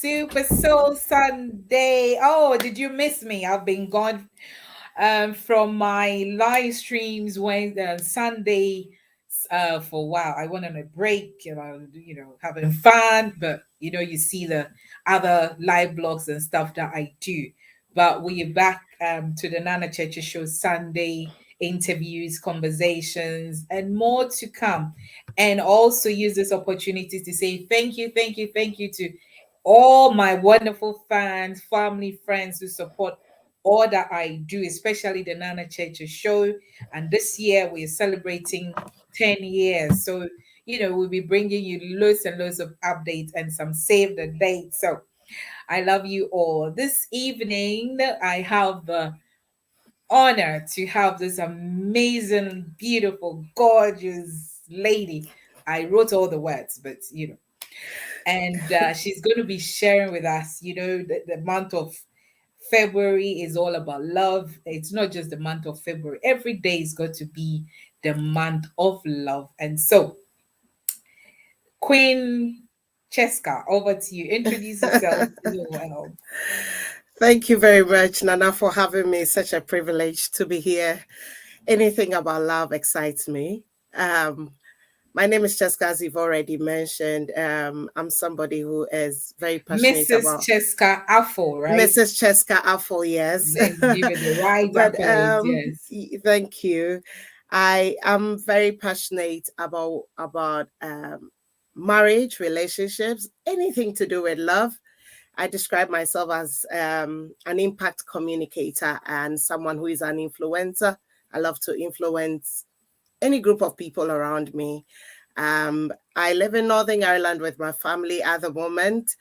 Super Soul Sunday. Oh, did you miss me? I've been gone from my live streams when Sunday for a while. I went on a break, having fun, but you see the other live blogs and stuff that I do. But we're back to the Nana Cheche Show Sunday interviews, conversations, and more to come. And also use this opportunity to say thank you to all my wonderful fans, family, friends who support all that I do, especially the Nana Cheche Show. And this year we're celebrating 10 years. So, we'll be bringing you loads and loads of updates and some save the date. So, I love you all. This evening, I have the honor to have this amazing, beautiful, gorgeous lady. I wrote all the words, but and she's going to be sharing with us, the month of February is all about love. It's not just the month of February. Every day is going to be the month of love. And so, Queen Chesca, over to you. Introduce yourself to the world. Thank you very much, Nana, for having me. Such a privilege to be here. Anything about love excites me. My name is Chesca, as you've already mentioned. I'm somebody who is very passionate Mrs. about Chesca Afful, right? Mrs. Chesca Afful, yes. Let's give it the right But accolades, yes. thank you. I am very passionate about marriage, relationships, anything to do with love. I describe myself as an impact communicator and someone who is an influencer. I love to influence any group of people around me. I live in Northern Ireland with my family at the moment,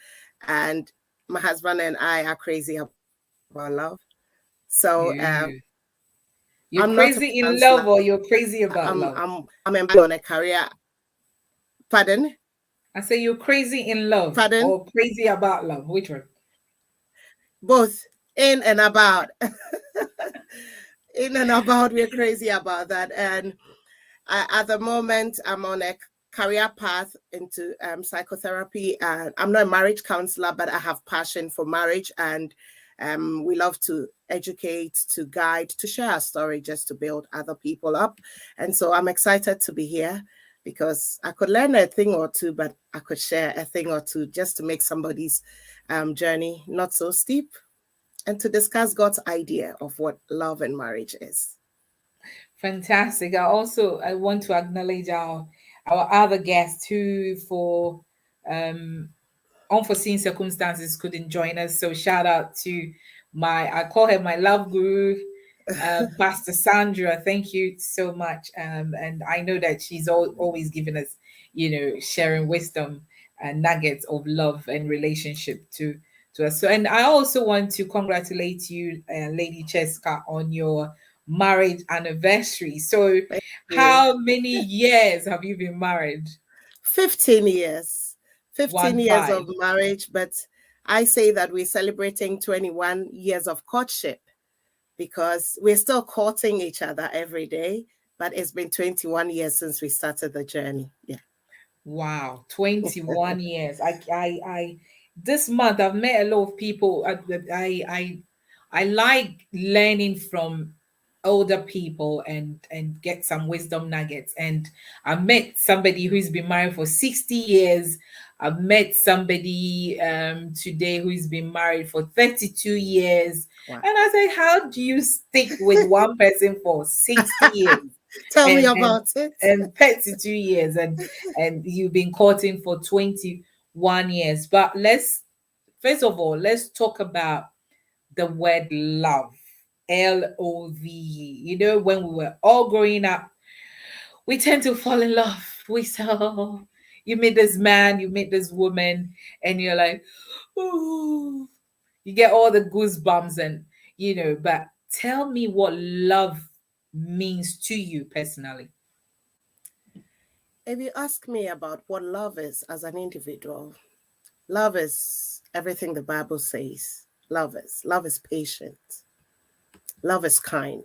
and my husband and I are crazy about love. So You. You're I'm not a crazy in counselor. love or you're crazy about love? I'm embarking on a career. Pardon? I say you're crazy in love Pardon? or crazy about love. Which one? Both in and about. In and about, we're crazy about that. And at the moment, I'm on a career path into psychotherapy. I'm not a marriage counselor, but I have passion for marriage, and we love to educate, to guide, to share our story, just to build other people up. And so I'm excited to be here because I could learn a thing or two, but I could share a thing or two just to make somebody's journey not so steep, and to discuss God's idea of what love and marriage is. Fantastic. I want to acknowledge our other guest who for um unforeseen circumstances couldn't join us. So shout out to I call her my love guru, Pastor Sandra. Thank you so much. And I know that she's always giving us, sharing wisdom and nuggets of love and relationship to us. So, and I also want to congratulate you, Lady Cheska, on your marriage anniversary. So, Thank you. how many years have you been married? 15 years. 15 One years of five. marriage, but I say that we're celebrating 21 years of courtship because we're still courting each other every day, but it's been 21 years since we started the journey. Yeah. Wow, 21 years. This month I've met a lot of people. I like learning from older people and get some wisdom nuggets. And I met somebody who's been married for 60 years. I've met somebody today who's been married for 32 years. Wow. And I said, how do you stick with one person for 60 years? Tell me and and about it. and 32 years and you've been courting for 21 years. But let's talk about the word love. Love. When we were all growing up, we tend to fall in love. We say, oh, you meet this man, you meet this woman, and you're like, oh, you get all the goosebumps but tell me what love means to you personally. If you ask me about what love is as an individual, love is everything the Bible says. Love is patient. Love is kind.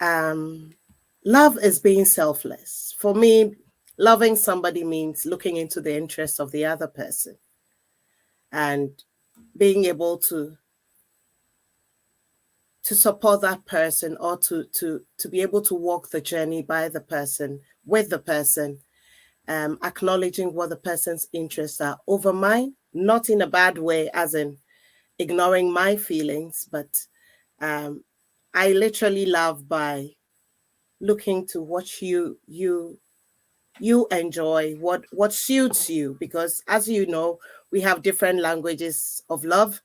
Love is being selfless. For me, loving somebody means looking into the interests of the other person. and being able to support that person, or to be able to walk the journey by the person, with the person, acknowledging what the person's interests are over mine, not in a bad way, as in ignoring my feelings, but um, I literally love by looking to what you enjoy, what suits you, because as you know, we have different languages of love.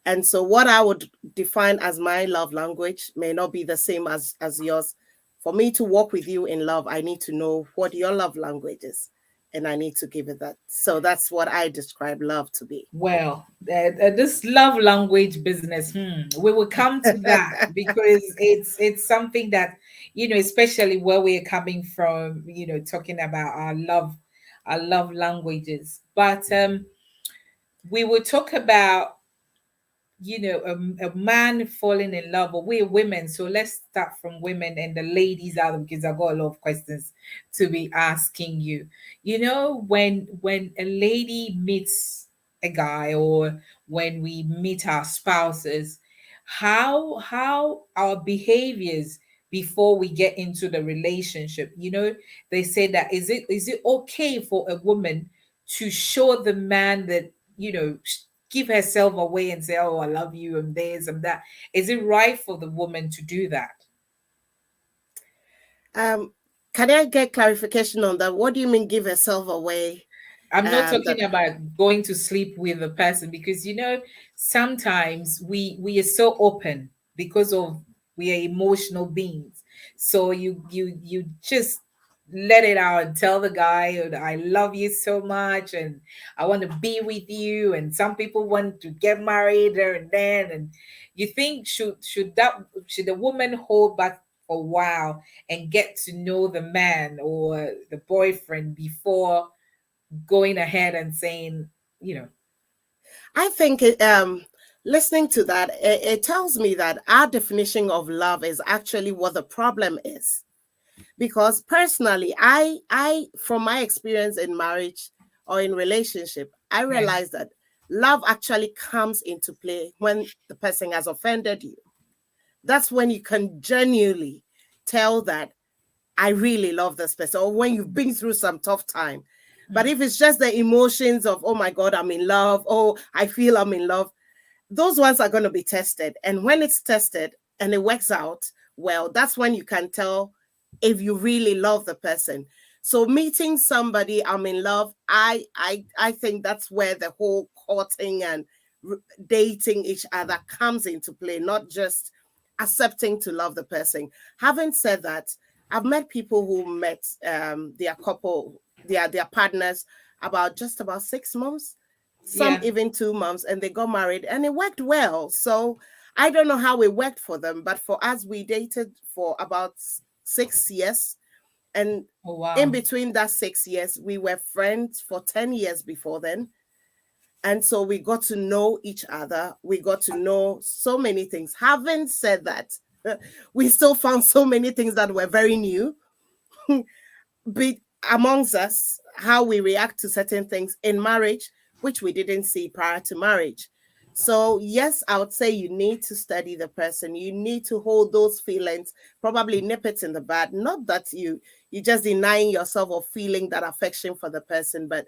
And so what I would define as my love language may not be the same as yours. For me to work with you in love, I need to know what your love language is, and I need to give it that. So that's what I describe love to be. Well, this love language business, we will come to that because it's something that, especially where we're coming from, talking about our love languages. But we will talk about a man falling in love, or we're women, so let's start from women and the ladies out, because I've got a lot of questions to be asking you. When a lady meets a guy, or when we meet our spouses, how our behaviors before we get into the relationship. They say that is it okay for a woman to show the man that, give herself away and say, "Oh, I love you," and this and that. Is it right for the woman to do that? Um, can I get clarification on that? What do you mean give yourself away? I'm not That talking about going to sleep with a person, because sometimes we are so open because of we are emotional beings. So you just let it out and tell the guy, "Oh, I love you so much and I want to be with you." And some people want to get married there and then. And you think should the woman hold back for a while and get to know the man or the boyfriend before going ahead and saying, you know, I think listening to that, it tells me that our definition of love is actually what the problem is. Because personally, I from my experience in marriage or in relationship, I yeah, realize that love actually comes into play when the person has offended you. That's when you can genuinely tell that I really love this person, or when you've been through some tough time. But mm, if it's just the emotions of, oh my God, I'm in love, oh, I feel I'm in love, those ones are going to be tested. And when it's tested and it works out, well, that's when you can tell if you really love the person. So meeting somebody, I'm in love, I think that's where the whole courting and dating each other comes into play, not just accepting to love the person. Having said that, I've met people who met their couple, their partners about 6 months, some yeah, even 2 months, and they got married and it worked well. So I don't know how it worked for them, but for us, we dated for about 6 years. And oh in wow, between that 6 years, we were friends for 10 years before then. And so we got to know each other. We got to know so many things. Having said that, we still found so many things that were very new be amongst us, how we react to certain things in marriage, which we didn't see prior to marriage. So, yes, I would say you need to study the person. You need to hold those feelings, probably nip it in the bud. Not that you just denying yourself of feeling that affection for the person, but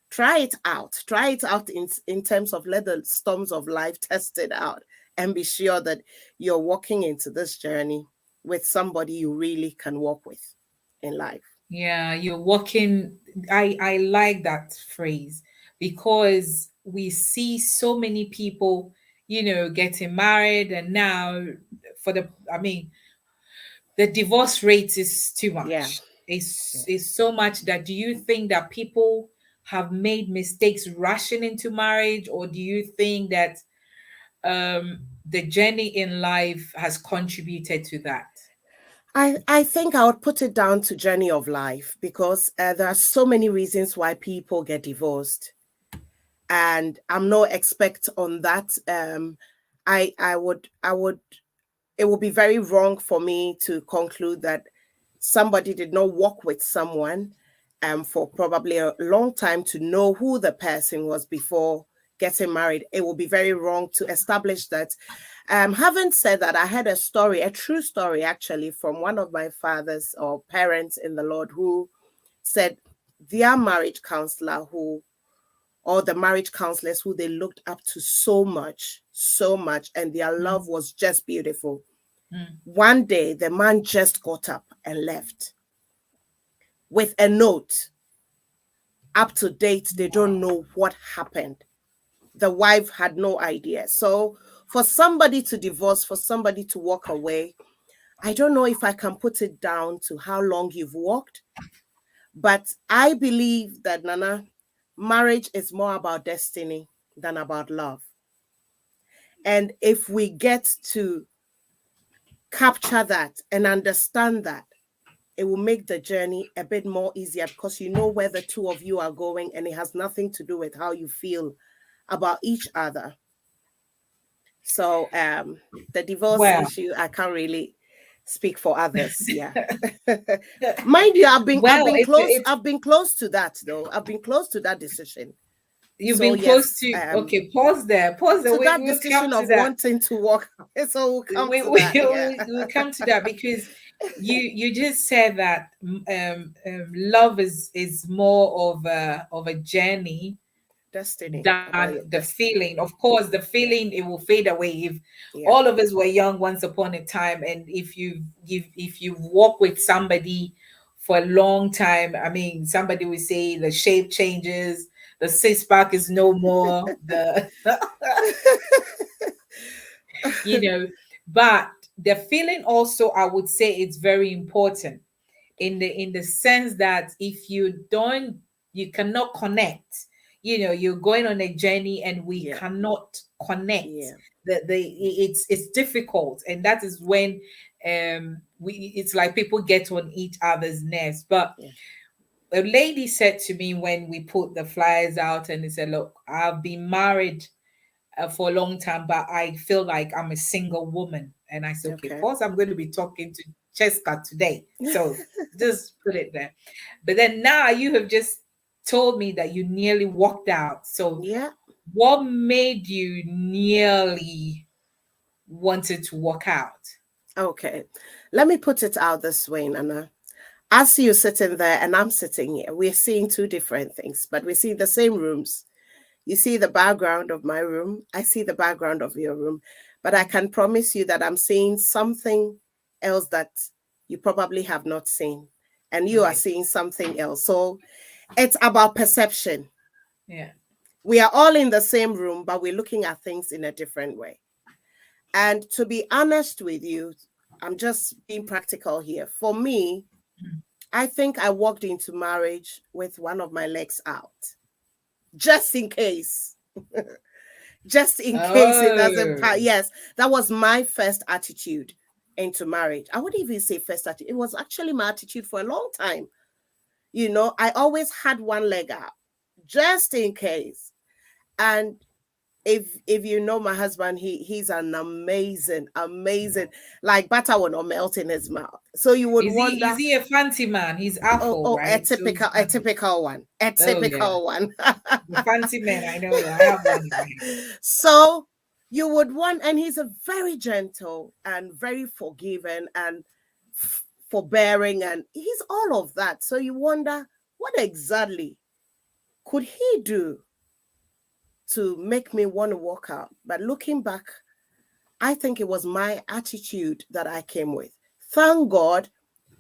try it out. Try it out in terms of let the storms of life test it out, and be sure that you're walking into this journey with somebody you really can walk with in life. yeah, you're walking. I like that phrase because we see so many people, getting married, and now for the, I mean, the divorce rate is too Yeah. much. It's Yeah. is so much that, do you think that people have made mistakes rushing into marriage, or do you think that the journey in life has contributed to that? I think I would put it down to journey of life, because there are so many reasons why people get divorced, and I'm no expert on that. I would it would be very wrong for me to conclude that somebody did not work with someone for probably a long time to know who the person was before getting married. It would be very wrong to establish that. Having said that, I had a story, a true story actually, from one of my fathers or parents in the Lord who said their marriage counselor who, or the marriage counselors who they looked up to so much, and their Mm, love was just beautiful. mm. One day, the man just got up and left with a note. Up to date, they don't Wow. know what happened. The wife had no idea. So, for somebody to divorce, for somebody to walk away, I don't know if I can put it down to how long you've walked, but I believe that, Nana, marriage is more about destiny than about love. And if we get to capture that and understand that, it will make the journey a bit more easier because you know where the two of you are going and it has nothing to do with how you feel about each other. So the divorce Well, issue, I can't really speak for others. Yeah. Mind you, well, it's I've been close to that though. I've been close to that decision. you've So been close yes, to. Okay, pause there. Pause there. to We that will come decision to of that. wanting to walk away. So we'll come we, to we, that. Yeah. we'll come to that because you just said that love is more of a journey Destiny. than About your the destiny. feeling. Of course, the Yeah. feeling it will fade away if Yeah. all of us were young once upon a time, and if you walk with somebody for a long time, I mean, somebody will say the shape changes, the six pack is no more, the you know, but the feeling also, I would say, it's very important in the sense that if you don't, you cannot connect. You're going on a journey and we Yeah. cannot connect. Yeah. It's difficult, and that is when we it's like people get on each other's nerves. But Yeah. a lady said to me when we put the flyers out, and he said, look, I've been married for a long time, but I feel like I'm a single woman. And I said, okay, Okay. pause. I'm going to be talking to Chesca today. So just put it there. But then now you have just told me that you nearly walked out. So Yeah. what made you nearly wanted to walk out? Okay. Let me put it out this way, Nana. As you're sitting there and I'm sitting here, we're seeing two different things, but we see the same rooms. You see the background of my room. I see the background of your room. But I can promise you that I'm seeing something else that you probably have not seen. And you are Okay. seeing something else. So it's about perception. Yeah. We are all in the same room, but we're looking at things in a different way. And to be honest with you, I'm just being practical here. For me, Mm. I think I walked into marriage with one of my legs out, just in case. Just in case it doesn't Oh, pass. Yes, that was my first attitude into marriage. I wouldn't even say first attitude. It was actually my attitude for a long time. I always had one leg out, just in case. And if you know my husband, he's an amazing, like butter will not melt in his mouth. So you would is wonder, he a fancy man? He's oh, Afful, oh, a right? So he's typical, a fancy. typical one, a Oh yeah, typical one. the fancy man. I know that. I have one in my house. So you would want, and he's a very gentle and very forgiving and forbearing, and he's all of that. So you wonder, what exactly could he do to make me want to walk out? But looking back, I think it was my attitude that I came with. Thank God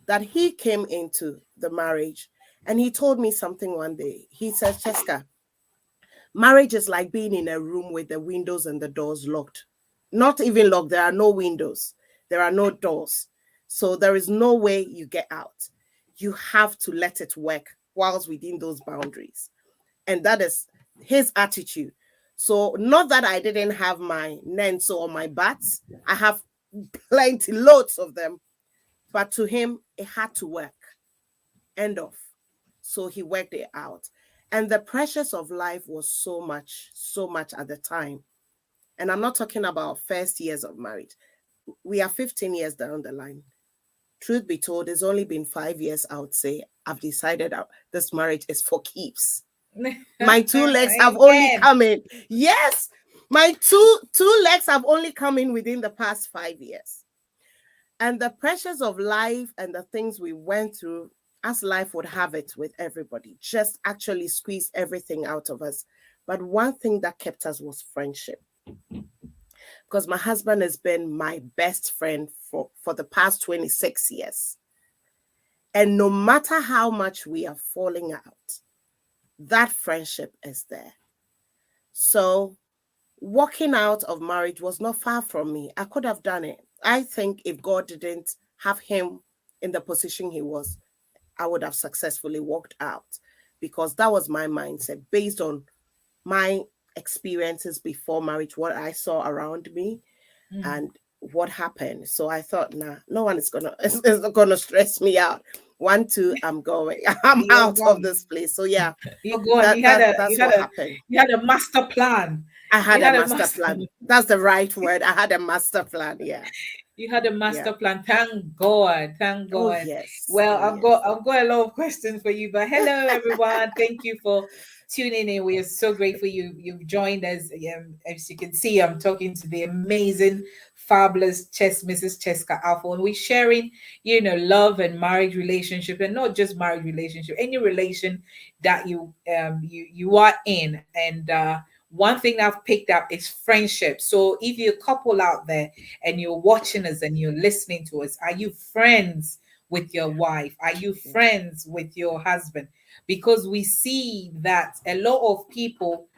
that he came into the marriage and he told me something one day. He says, Chesca, marriage is like being in a room with the windows and the doors locked. Not even locked, there are no windows, there are no doors. So there is no way you get out. You have to let it work whilst within those boundaries. And that is his attitude. So, not that I didn't have my nenso or my bats, I have plenty, loads of them. But to him, it had to work. End of. So he worked it out. And the pressures of life was so much at the time. And I'm not talking about first years of marriage. We are 15 years down the line. truth be told, it's only been 5 years, I would say. I've decided this marriage is for keeps. My two legs have only Amen. come in. Yes, my two legs have only come in within the past 5 years. And the pressures of life and the things we went through, as life would have it with everybody, just actually squeezed everything out of us. But one thing that kept us was friendship. Because my husband has been my best friend for the past 26 years. And no matter how much we are falling out, that friendship is there. So walking out of marriage was not far from me. I could have done it. I think if God didn't have him in the position he was, I would have successfully walked out, because that was my mindset based on my experiences before marriage, what I saw around me and what happened. So I thought, nah, no one is it's not gonna stress me out. 1, 2, I'm going. I'm You're out of gone. this place. So yeah, You're gone. that's what happened. You had a master plan. I You had a had a master master plan. That's the right word. I had a master plan. Yeah. You had a Yeah. master plan. Thank God. Thank Oh God. yes. Well, Oh yes. I've got a lot of questions for you, but hello everyone. Thank you for tuning in. We are so grateful you've joined us. As you can see, I'm talking to the amazing, fabulous Mrs. Chesca Afful, and we're sharing, love and marriage relationship, and not just marriage relationship, any relation that you are in. And one thing I've picked up is friendship. So if you're a couple out there and you're watching us and you're listening to us, are you friends with your wife? Are you friends with your husband? Because we see that a lot of people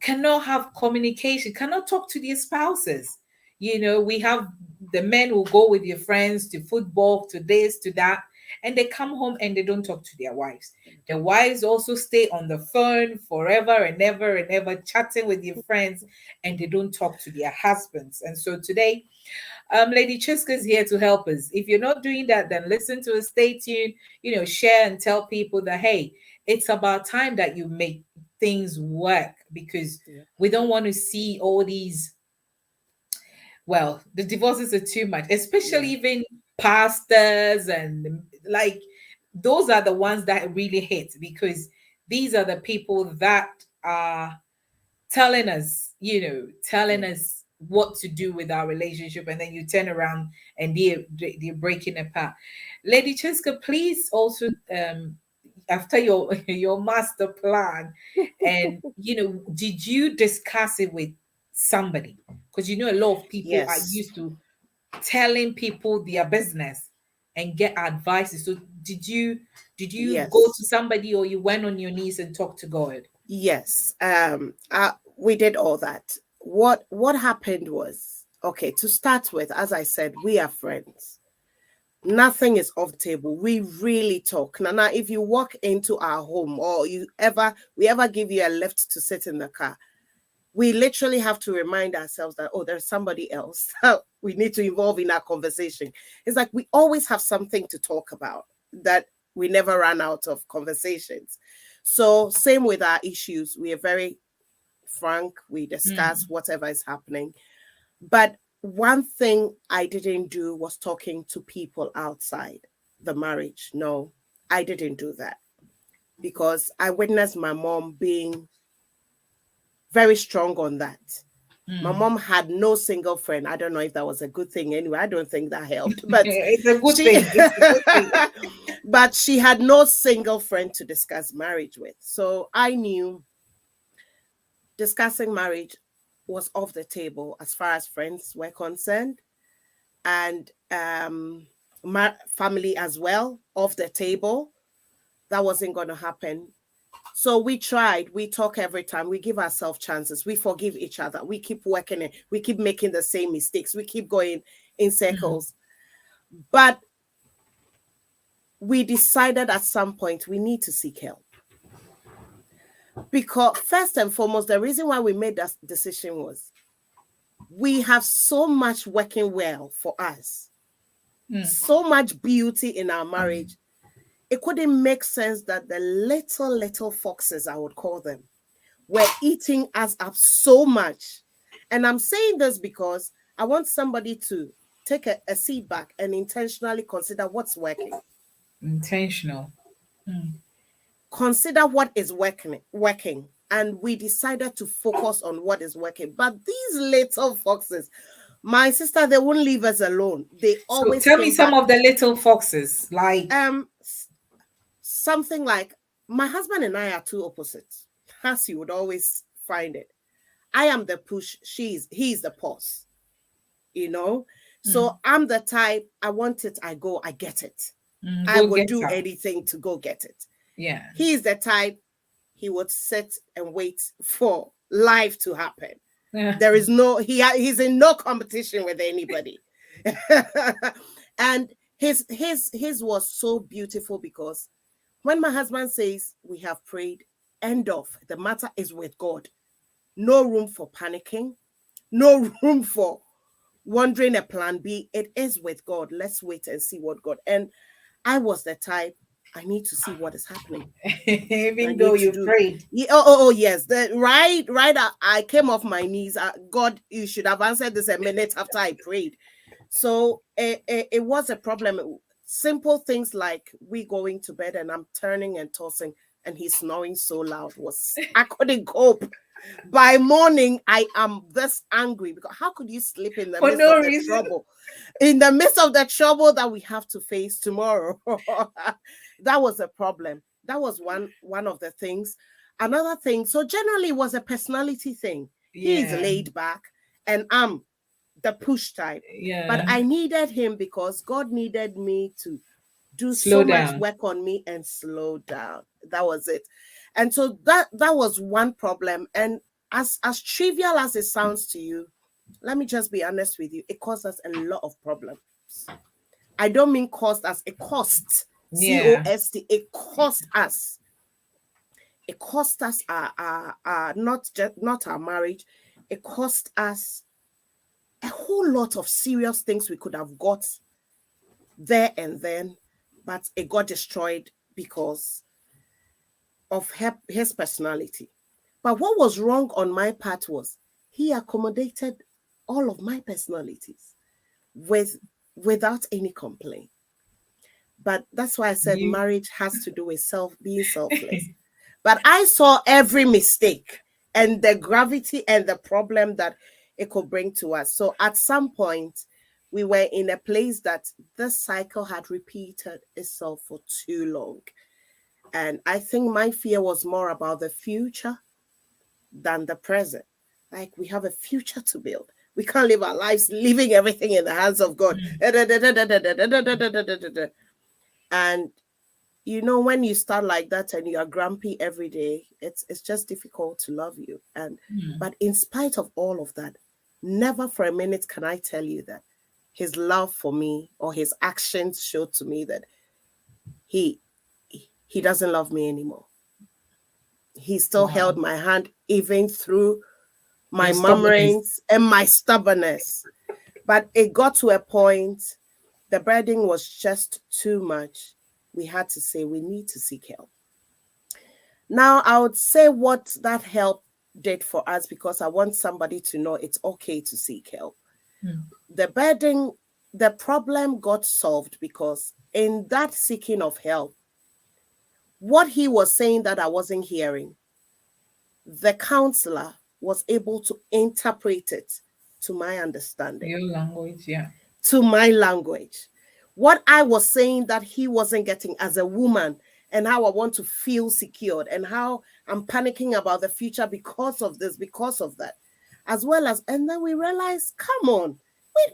cannot have communication, cannot talk to their spouses. We have the men who go with their friends to football, to this, to that, and they come home and they don't talk to their wives. The wives also stay on the phone forever and ever, chatting with their friends, and they don't talk to their husbands. And so today, Lady Chesca is here to help us. If you're not doing that, then listen to us, stay tuned, share and tell people that, hey, it's about time that you make things work, because we don't want to see all these, well, the divorces are too much, especially even pastors, and like those are the ones that really hit, because these are the people that are telling us, telling us what to do with our relationship, and then you turn around and they're breaking apart. Lady Chesca, please also, after your your master plan, and did you discuss it with somebody? Because a lot of people are Yes. used to telling people their business and get advice. So did you go Yes. to somebody, or you went on your knees and talked to God? Yes. We did all that. What happened was, okay, to start with, as I said, we are friends. Nothing is off the table. We really talk. Now, if you walk into our home, or we ever give you a lift to sit in the car, we literally have to remind ourselves that, oh, there's somebody else that we need to involve in our conversation. It's like we always have something to talk about, that we never run out of conversations. So same with our issues. We are very frank. We discuss whatever is happening. But one thing I didn't do was talking to people outside the marriage. No, I didn't do that, because I witnessed my mom being very strong on that. My mom had no single friend. I don't know if that was a good thing anyway. I don't think that helped. But It's a good she thing. It's a good thing. but she had no single friend to discuss marriage with. So I knew discussing marriage was off the table as far as friends were concerned. And my family as well, off the table. That wasn't going to happen. So we tried, we talk every time, we give ourselves chances, we forgive each other, we keep working it, we keep making the same mistakes, we keep going in circles. But we decided at some point we need to seek help. Because first and foremost, the reason why we made that decision was we have so much working well for us, so much beauty in our marriage. It couldn't make sense that the little foxes, I would call them, were eating us up so much. And I'm saying this because I want somebody to take a seat back and intentionally consider what's working. Intentional. Consider what is working. And we decided to focus on what is working. But these little foxes, my sister, they won't leave us alone. They So always tell me came some back. of the little foxes. Like, Something like, my husband and I are two opposites, as you would always find it. I am the push, he's the pause, you know. So I'm the type, I want it, I go, I get it. I go would get do up. anything to go get it. Yeah. He's the type, he would sit and wait for life to happen. There is no, he's in no competition with anybody. And his was so beautiful, because when my husband says we have prayed, end of, the matter is with God. No room for panicking, no room for wondering a plan B. It is with God. Let's wait and see what God. And I was the type, I need to see what is happening. Even though you prayed. Yeah, yes. Right. I came off my knees. God, you should have answered this a minute after I prayed. So it was a problem. Simple things like we going to bed and I'm turning and tossing and he's snoring so loud I couldn't cope. By morning, I am this angry, because how could you sleep in the For midst no of the reason. trouble? In the midst of the trouble that we have to face tomorrow. That was a problem. That was one of the things. Another thing, so generally it was a personality thing. He's Yeah. laid back and I'm the push type. Yeah. But I needed him because God needed me to do Slow so much down. work on me and slow down. That was it. And so that was one problem. And as trivial as it sounds to you, let me just be honest with you, it caused us a lot of problems. I don't mean cost us, it cost. Yeah. COST. It cost us. It cost us not our marriage. It cost us a whole lot of serious things we could have got there and then, but it got destroyed because of his personality. But what was wrong on my part was he accommodated all of my personalities without any complaint. But that's why I said marriage has to do with being selfless. But I saw every mistake and the gravity and the problem that it could bring to us. So at some point, we were in a place that this cycle had repeated itself for too long. And I think my fear was more about the future than the present. Like, we have a future to build. We can't live our lives leaving everything in the hands of God. And you know, when you start like that and you are grumpy every day, it's just difficult to love you. And but in spite of all of that, never for a minute can I tell you that his love for me or his actions showed to me that he doesn't love me anymore. He still held my hand even through my murmurings and my stubbornness. But it got to a point, the burden was just too much. We had to say, we need to seek help. Now, I would say what that help did for us, because I want somebody to know it's okay to seek help. The problem got solved because in that seeking of help, what he was saying that I wasn't hearing, the counselor was able to interpret it to my understanding. Your language, yeah. To my language. What I was saying that he wasn't getting as a woman, and how I want to feel secured, and how I'm panicking about the future because of this, because of that, as well as, and then we realized, come on,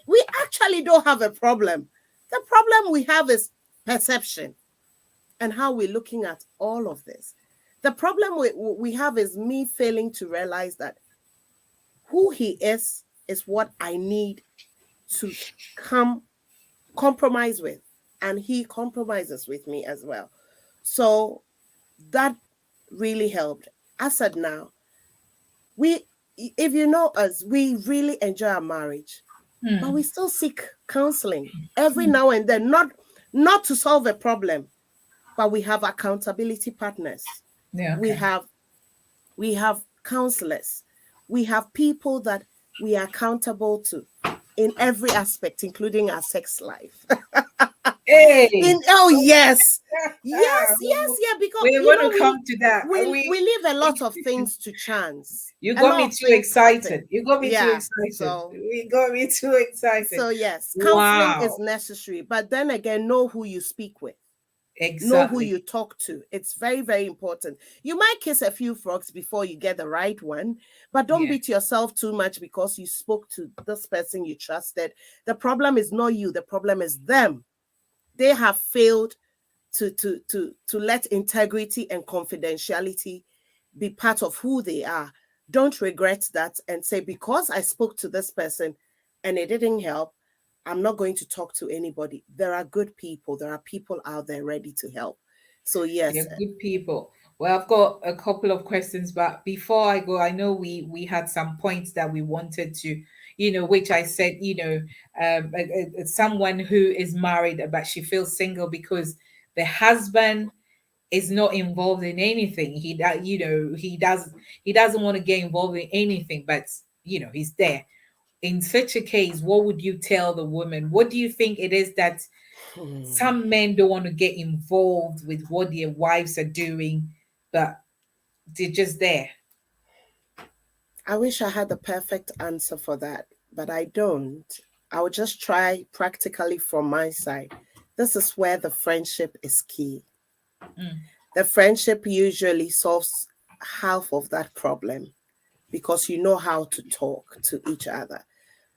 we actually don't have a problem. The problem we have is perception and how we're looking at all of this. The problem we have is me failing to realize that who he is what I need to compromise with, and he compromises with me as well. So that really helped. I said, now, if you know us, we really enjoy our marriage, but we still seek counseling every now and then, not to solve a problem, but we have accountability partners. Yeah, okay. We have counselors. We have people that we are accountable to. in every aspect, including our sex life. Hey, Oh yes, yes, yeah. Because we're you going know to come to that. we leave a lot of things to chance. You A got lot me of too things happen. excited. You got me too Yeah. excited. So You got me too excited. yes, counseling is Wow. necessary, but then again, know who you speak with. Know who Exactly. you talk to. It's very, very important. You might kiss a few frogs before you get the right one, but don't Yeah. beat yourself too much because you spoke to this person you trusted. The problem is not you, the problem is them. They have failed to let integrity and confidentiality be part of who they are. Don't regret that and say, because I spoke to this person and it didn't help, I'm not going to talk to anybody. There are good people. There are people out there ready to help. So They're yes. good people. Well, I've got a couple of questions, but before I go, I know we had some points that we wanted to, which I said, someone who is married but she feels single because the husband is not involved in anything. He doesn't want to get involved in anything, but he's there. In such a case, what would you tell the woman? What do you think it is that Hmm. some men don't want to get involved with what their wives are doing, but they're just there? I wish I had the perfect answer for that, but I don't. I will just try practically from my side. This is where the friendship is key. Mm, The friendship usually solves half of that problem because you know how to talk to each other.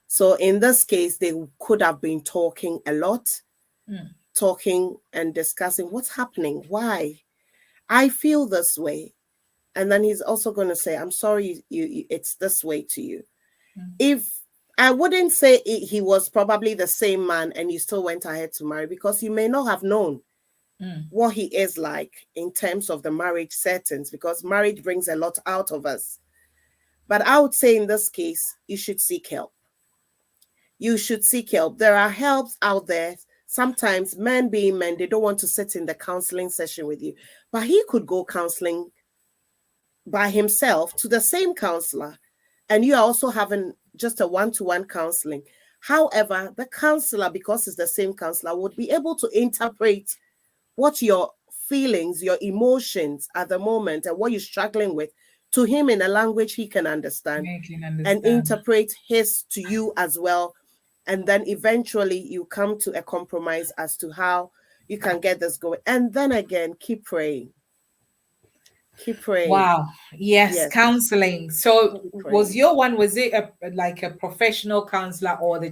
So in this case, they could have been talking a lot, mm, talking and discussing what's happening, why I feel this way. And then he's also going to say, I'm sorry, it's this way to you. mm, If I wouldn't say he was probably the same man and you still went ahead to marry because you may not have known mm. what he is like in terms of the marriage settings because marriage brings a lot out of us. But I would say in this case, you should seek help. You should seek help. There are helps out there. Sometimes men being men, they don't want to sit in the counseling session with you, but he could go counseling by himself to the same counselor, and you are also having just a one-to-one counseling. However, the counselor, because it's the same counselor, would be able to interpret what your feelings, your emotions at the moment, and what you're struggling with to him in a language he can understand I can and understand. interpret his to you as well. And then eventually you come to a compromise as to how you can get this going. And then again, keep praying. Keep praying. Wow. Yes, Yes, counseling. So keep was praying. your one, was it like a professional counselor or the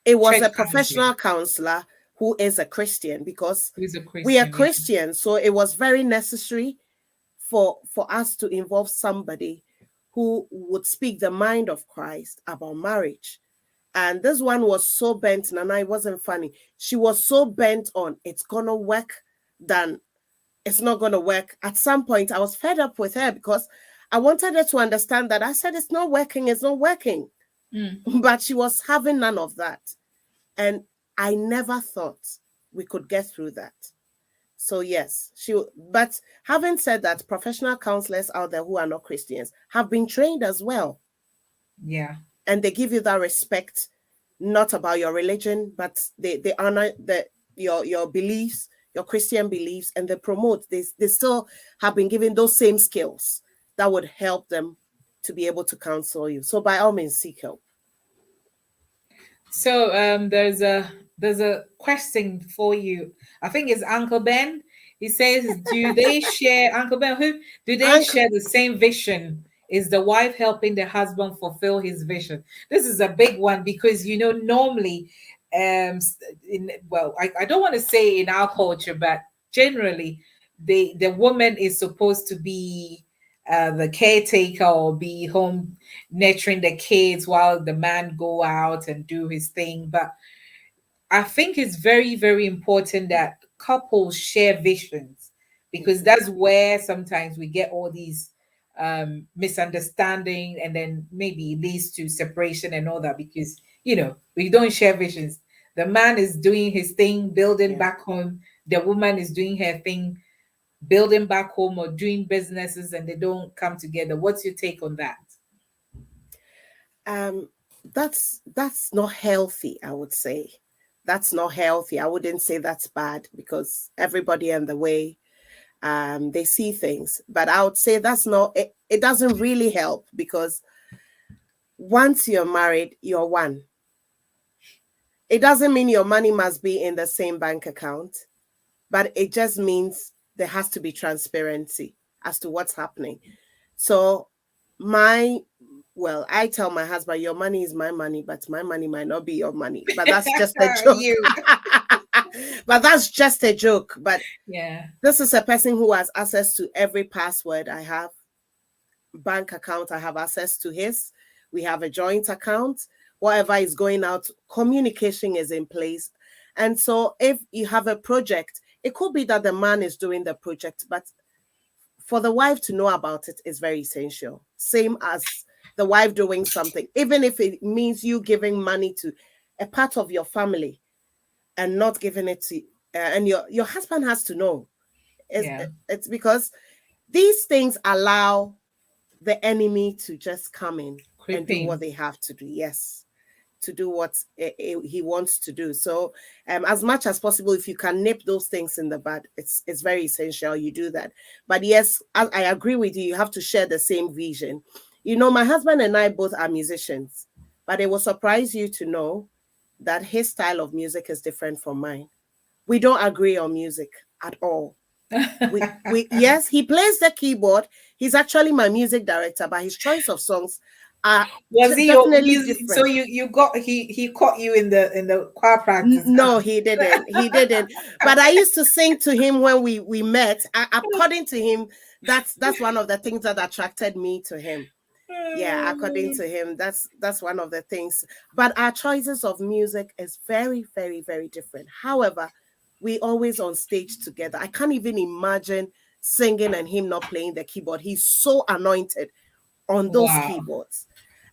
It was church a counseling? professional counselor who is a Christian because Who's a we are Christian? Yeah. Christians. So it was very necessary for us to involve somebody who would speak the mind of Christ about marriage. And this one was so bent, Nana, it wasn't funny. She was so bent on it's gonna work than it's not gonna work. At some point, I was fed up with her because I wanted her to understand that I said it's not working, it's not working. Mm, But she was having none of that. And I never thought we could get through that. So yes, but having said that, professional counselors out there who are not Christians have been trained as well. yeah. And they give you that respect, not about your religion, but they honor your beliefs, your Christian beliefs, and they promote they still have been given those same skills that would help them to be able to counsel you. So by all means, seek help. So there's a question for you. I think it's Uncle Ben. He says, do they share Uncle Ben? Who do they And share the same vision? Is the wife helping the husband fulfill his vision? This is a big one because normally, I don't want to say in our culture, but generally, the woman is supposed to be the caretaker or be home nurturing the kids while the man go out and do his thing. But I think it's very, very important that couples share visions because mhm, that's where sometimes we get all these misunderstanding and then maybe it leads to separation and all that because we don't share visions. The man is doing his thing, building yeah. back home. The woman is doing her thing, building back home or doing businesses, and they don't come together. What's your take on that? that's not healthy, I would say. That's not healthy. I wouldn't say that's bad, because everybody and the way they see things. But I would say that's not it, it doesn't really help, because once you're married, you're one. It doesn't mean your money must be in the same bank account, but it just means there has to be transparency as to what's happening. So my well, I tell my husband, your money is my money, but my money might not be your money. But that's just a joke. You. But that's just a joke. But Yeah. this is a person who has access to every password I have, bank account I have access to his. We have a joint account. Whatever is going out, communication is in place. And so if you have a project, it could be that the man is doing the project, but for the wife to know about it is very essential. Same as the wife doing something, even if it means you giving money to a part of your family and not giving it to, and your husband has to know. Yeah. It's because these things allow the enemy to just come in and do what Creeping. they have to do. Yes, to do what he wants to do. So, as much as possible, if you can nip those things in the bud, it's very essential you do that. But yes, I agree with you. You have to share the same vision. You know, my husband and I both are musicians, but it will surprise you to know that his style of music is different from mine. We don't agree on music at all. We Yes, he plays the keyboard. He's actually my music director, but his choice of songs are Was he your definitely music? So different. you got he caught you in the choir practice. No, he didn't. He didn't. But I used to sing to him when we met. According to him, that's one of the things that attracted me to him. Yeah, according to him, that's one of the things. But our choices of music is very, very, very different. However, we always on stage together. I can't even imagine singing and him not playing the keyboard. He's so anointed on those Wow. keyboards.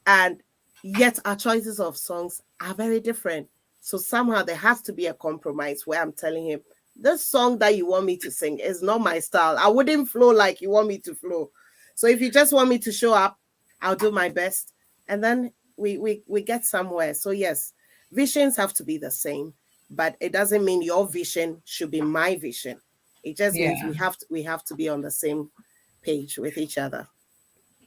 And yet our choices of songs are very different. So somehow there has to be a compromise where I'm telling him, this song that you want me to sing is not my style. I wouldn't flow like you want me to flow. So if you just want me to show up, I'll do my best. And then we get somewhere. So yes, visions have to be the same, but it doesn't mean your vision should be my vision. It just means Yeah. we have to be on the same page with each other.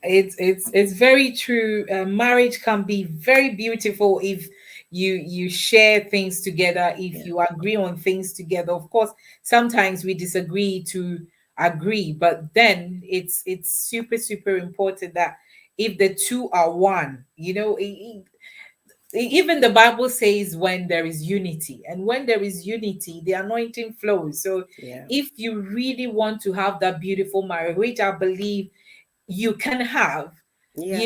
It's very true. Marriage can be very beautiful if you share things together, if Yeah. you agree on things together. Of course, sometimes we disagree to agree, but then it's super important that if the two are one, even the Bible says when there is unity, and when there is unity, the anointing flows. So Yeah. if you really want to have that beautiful marriage, which I believe you can have, Yeah.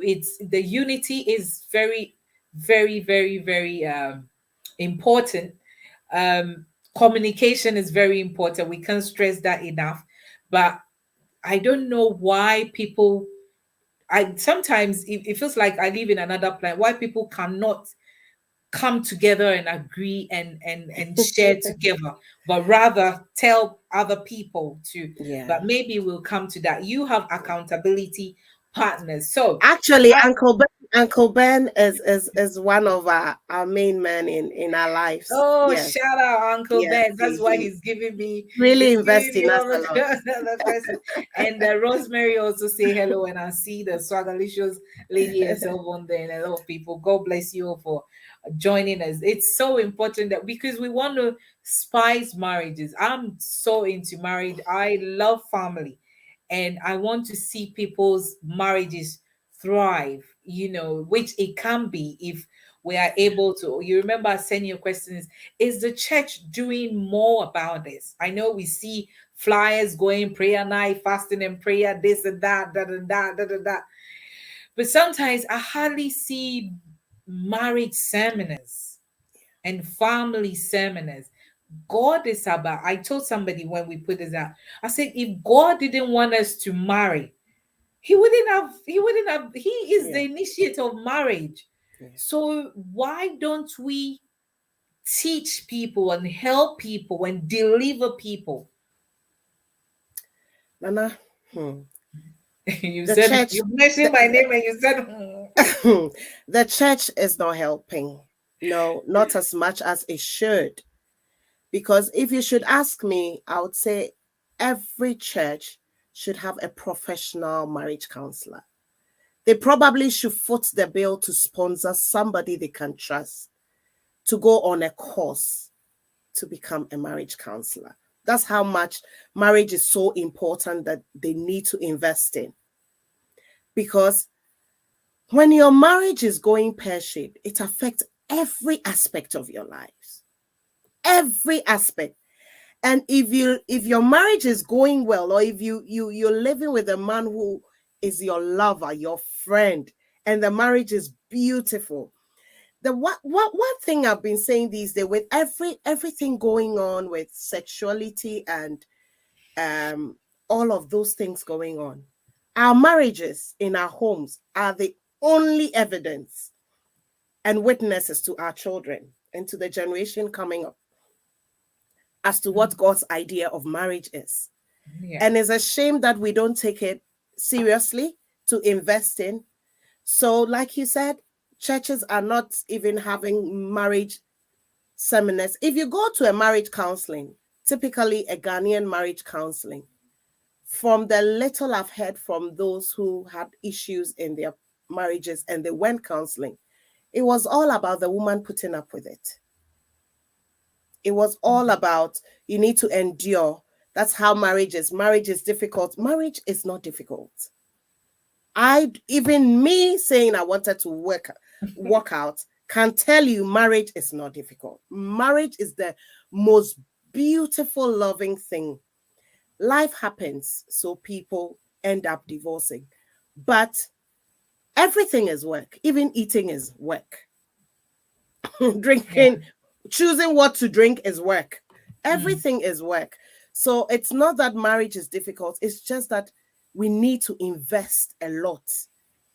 it's the unity is very important. Communication is very important. We can't stress that enough. But I don't know why people, I sometimes it feels like I live in another planet, why people cannot come together and agree and share together, but rather tell other people to. Yeah. But maybe we'll come to that. You have accountability partners. So Actually, I, Uncle Ben is one of our main men in our lives. oh, Yes. shout out Uncle Yes. Ben. That's why Really he's invest giving me in us all a lot. the person. And Rosemary also say hello, and I see the Swagalicious lady herself on there, and a lot of people. God bless you all for joining us. It's so important that because we want to spice marriages. I'm so into marriage. I love family, and I want to see people's marriages thrive. Which it can be if we are able to. You remember I sent you questions. Is the church doing more about this? I know we see flyers going prayer night, fasting and prayer, this and that, da da da da da da. But sometimes I hardly see marriage seminars and family seminars. God is about. I told somebody when we put this out, I said, if God didn't want us to marry, he is Yeah. the initiator of marriage. Yeah. So why don't we teach people and help people and deliver people? Nana, hmm. You The said church, you mentioned the, my name and you said, "Hmm." The church is not helping. No, not as much as it should. Because if you should ask me, I would say every church should have a professional marriage counselor. They probably should foot the bill to sponsor somebody they can trust to go on a course to become a marriage counselor. That's how much marriage is so important that they need to invest in. Because when your marriage is going pear-shaped, it affects every aspect of your lives. Every aspect. And if your marriage is going well, or if you're living with a man who is your lover, your friend, and the marriage is beautiful, the one thing I've been saying these days, with everything going on with sexuality and all of those things going on, our marriages in our homes are the only evidence and witnesses to our children and to the generation coming up as to what God's idea of marriage is. Yeah. And it's a shame that we don't take it seriously to invest in. So, like you said, churches are not even having marriage seminars. If you go to a marriage counseling, typically a Ghanaian marriage counseling, from the little I've heard from those who had issues in their marriages and they went counseling, it was all about the woman putting up with it. It was all about, you need to endure. That's how marriage is. Marriage is difficult. Marriage is not difficult. Even me saying I wanted to work out can tell you marriage is not difficult. Marriage is the most beautiful, loving thing. Life happens, so people end up divorcing. But everything is work. Even eating is work. Yeah. Drinking, choosing what to drink is work. Mm. Everything is work. So it's not that marriage is difficult. It's just that we need to invest a lot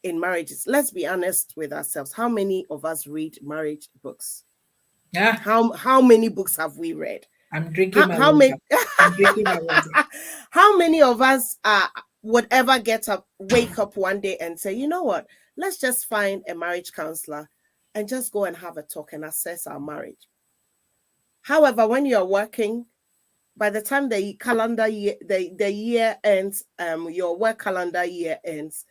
in marriages. Let's be honest with ourselves. How many of us read marriage books? Yeah. How many books have we read? I'm drinking my How water. many I'm drinking my water. how many of us would ever wake up one day and say, you know what, let's just find a marriage counselor and just go and have a talk and assess our marriage? However, when you're working, by the time the calendar year the year ends, your work calendar year ends,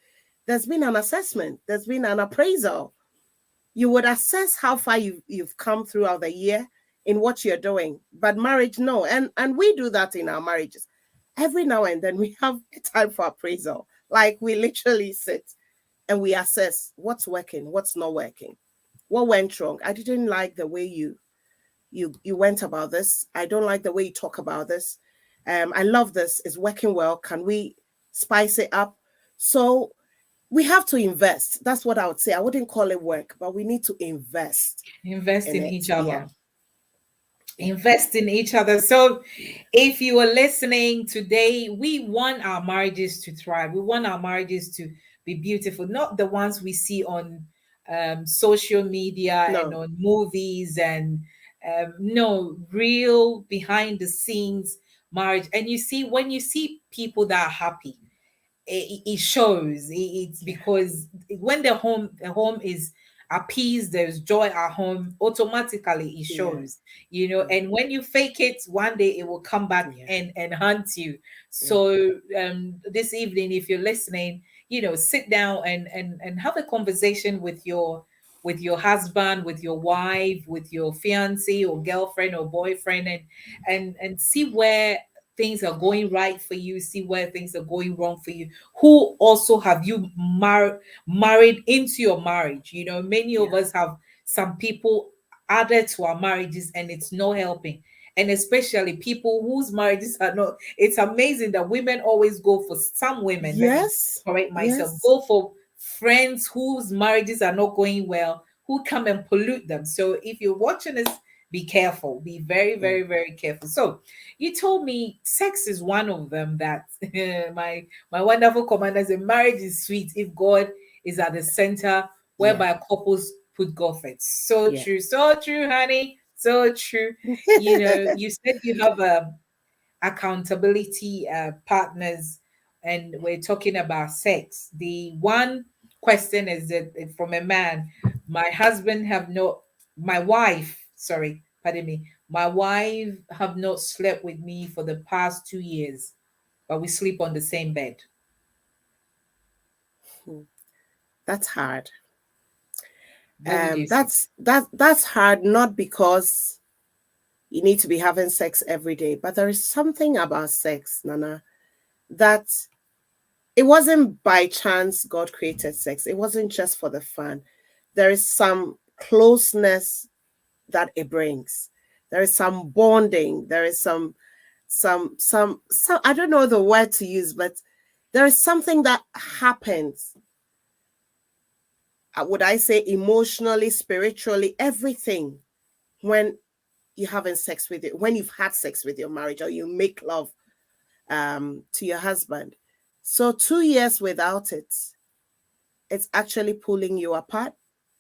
there's been an assessment, there's been an appraisal. You would assess how far you've come throughout the year in what you're doing. But marriage, no. And we do that in our marriages. Every now and then we have a time for appraisal. Like we literally sit and we assess what's working, what's not working, what went wrong. I didn't like the way you went about this. I don't like the way you talk about this. I love this. It's working well. Can we spice it up? So we have to invest. That's what I would say. I wouldn't call it work, but we need to invest Invest in in it. each Yeah. other. Yeah. Invest in each other. So, if you are listening today, we want our marriages to thrive. We want our marriages to be beautiful, not the ones we see on social media and No. on movies, and no, real behind the scenes marriage. And you see, when you see people that are happy, it shows. It's Yeah. because when the home is appeased, there's joy at home, automatically it Yeah. shows. Yeah. And when you fake it, one day it will come back Yeah. and hunt you. Yeah. So this evening, if you're listening, sit down and have a conversation with your husband, with your wife, with your fiance or girlfriend or boyfriend, and see where things are going right for you, see where things are going wrong for you. Who also have you married into your marriage? Many of Yeah. us have some people added to our marriages and it's not helping. And especially people whose marriages are not, it's amazing that women always go for, some women, let me Yes. correct myself, Yes. go for friends whose marriages are not going well, who come and pollute them. So if you're watching this, be careful, be very, Mm. very, very careful. So you told me sex is one of them, that my wonderful commander said marriage is sweet if God is at the center, Yeah. whereby couples put God first. Yeah. So true, honey, so true. You said you have accountability partners, and we're talking about sex. The one question is that from a man, my husband have not, my wife, sorry, pardon me, my wife have not slept with me for the past 2 years, but we sleep on the same bed. That's hard. What would you say? That's hard, not because you need to be having sex every day, but there is something about sex, Nana, that it wasn't by chance God created sex. It wasn't just for the fun. There is some closeness that it brings. There is some bonding. There is some I don't know the word to use, but there is something that happens. Would I say emotionally, spiritually, everything when you're having sex with it, when you've had sex with your marriage or you make love to your husband. So 2 years without it, it's actually pulling you apart.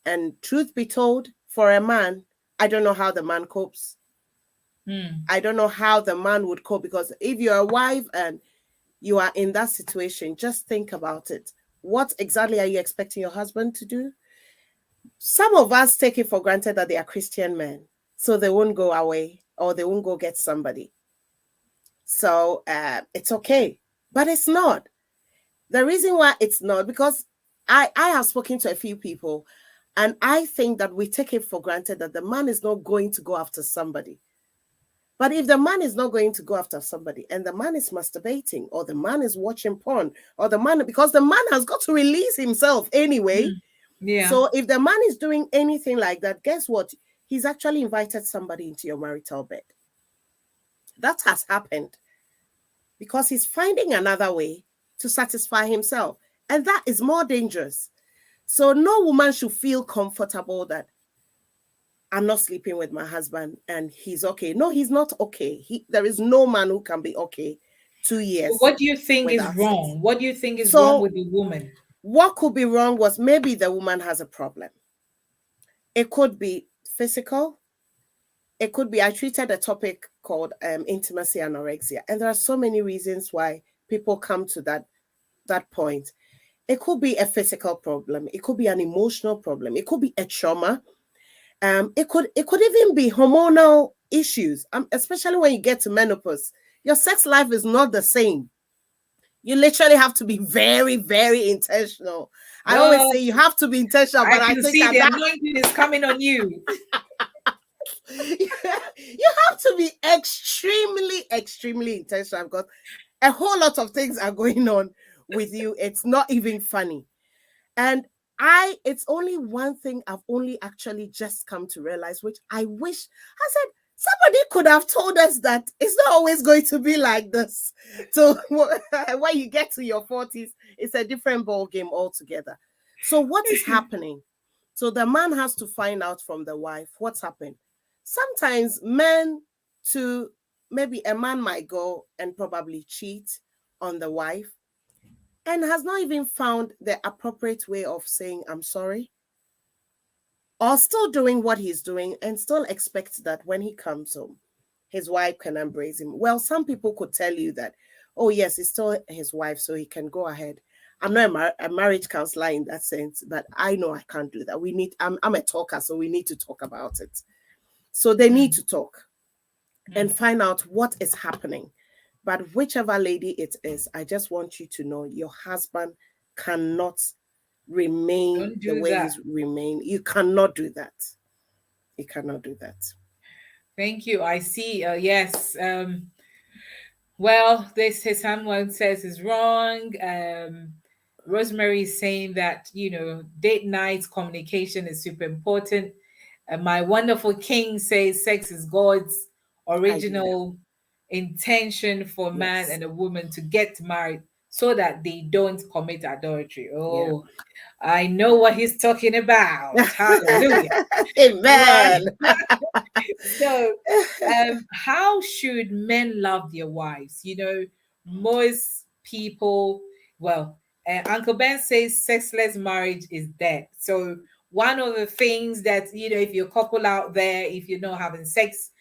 And truth be told, for a man, I don't know how the man copes. Hmm. I don't know how the man would cope, because if you're a wife and you are in that situation, just think about it. What exactly are you expecting your husband to do? Some of us take it for granted that they are Christian men, so they won't go away or they won't go get somebody. So it's okay, but it's not. The reason why it's not, because I have spoken to a few people, and I think that we take it for granted that the man is not going to go after somebody. But if the man is not going to go after somebody and the man is masturbating or the man is watching porn or the man, because the man has got to release himself anyway. Hmm. Yeah. So if the man is doing anything like that, guess what? He's actually invited somebody into your marital bed. That has happened because he's finding another way to satisfy himself. And that is more dangerous. So no woman should feel comfortable that I'm not sleeping with my husband and he's okay. No, he's not okay. There is no man who can be okay two So years what do you think is without sex. wrong? What do you think is wrong So with the woman? what could be wrong was maybe the woman has a problem. It could be physical. It could be, I treated a topic called intimacy anorexia. And there are so many reasons why people come to that point. It could be a physical problem. It could be an emotional problem. It could be a trauma. It could even be hormonal issues, especially when you get to menopause. Your sex life is not the same. You literally have to be very, very intentional. I always Oh, say you have to be intentional, I but I can think see at the that anointing is coming on you. you have to be extremely, extremely intentional because a whole lot of things are going on with you. It's not even funny. And it's only one thing I've only actually just come to realize, which I wish I said somebody could have told us that it's not always going to be like this. So when you get to your 40s, it's a different ball game altogether. So what is happening? So the man has to find out from the wife what's happened. Sometimes men to maybe a man might go and probably cheat on the wife and has not even found the appropriate way of saying, I'm sorry, or still doing what he's doing and still expects that when he comes home, his wife can embrace him. Well, some people could tell you that, oh, yes, it's still his wife, so he can go ahead. I'm not a marriage counselor in that sense, but I know I can't do that. I'm a talker, so we need to talk about it. So they need Mm, to talk and mm. find out what is happening. But whichever lady it is, I just want you to know your husband cannot remain Don't the do way that. he's remained. You cannot do that. You cannot do that. Thank you. I see. Yes. Well, this his handwriting says is wrong. Rosemary is saying that date night communication is super important. My wonderful king says sex is God's Idea. original intention for a man Yes. and a woman to get married so that they don't commit adultery. Yeah. Oh, I know what he's talking about. Hallelujah. Right. Amen. So, how should men love their wives? Most people, well, Uncle Ben says sexless marriage is dead. So, one of the things that, if you're a couple out there, if you're not having sex,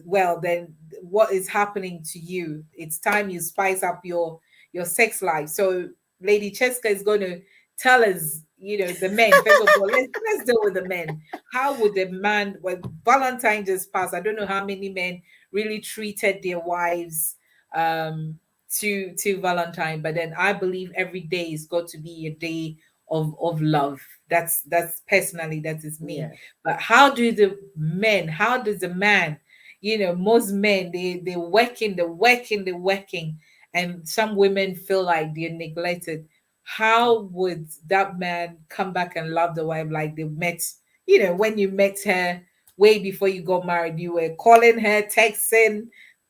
well, then what is happening to you? It's time you spice up your sex life. So, Lady Chesca is going to tell us, the men. First of all, let's deal with the men. How would the man, when Valentine just passed, I don't know how many men really treated their wives um to Valentine, but then I believe every day is got to be a day of love. That's personally, that is me. Yeah. But how do the men, how does the man, most men, they working, they're working, and some women feel like they're neglected. How would that man come back and love the wife like they met, when you met her way before you got married, you were calling her, texting,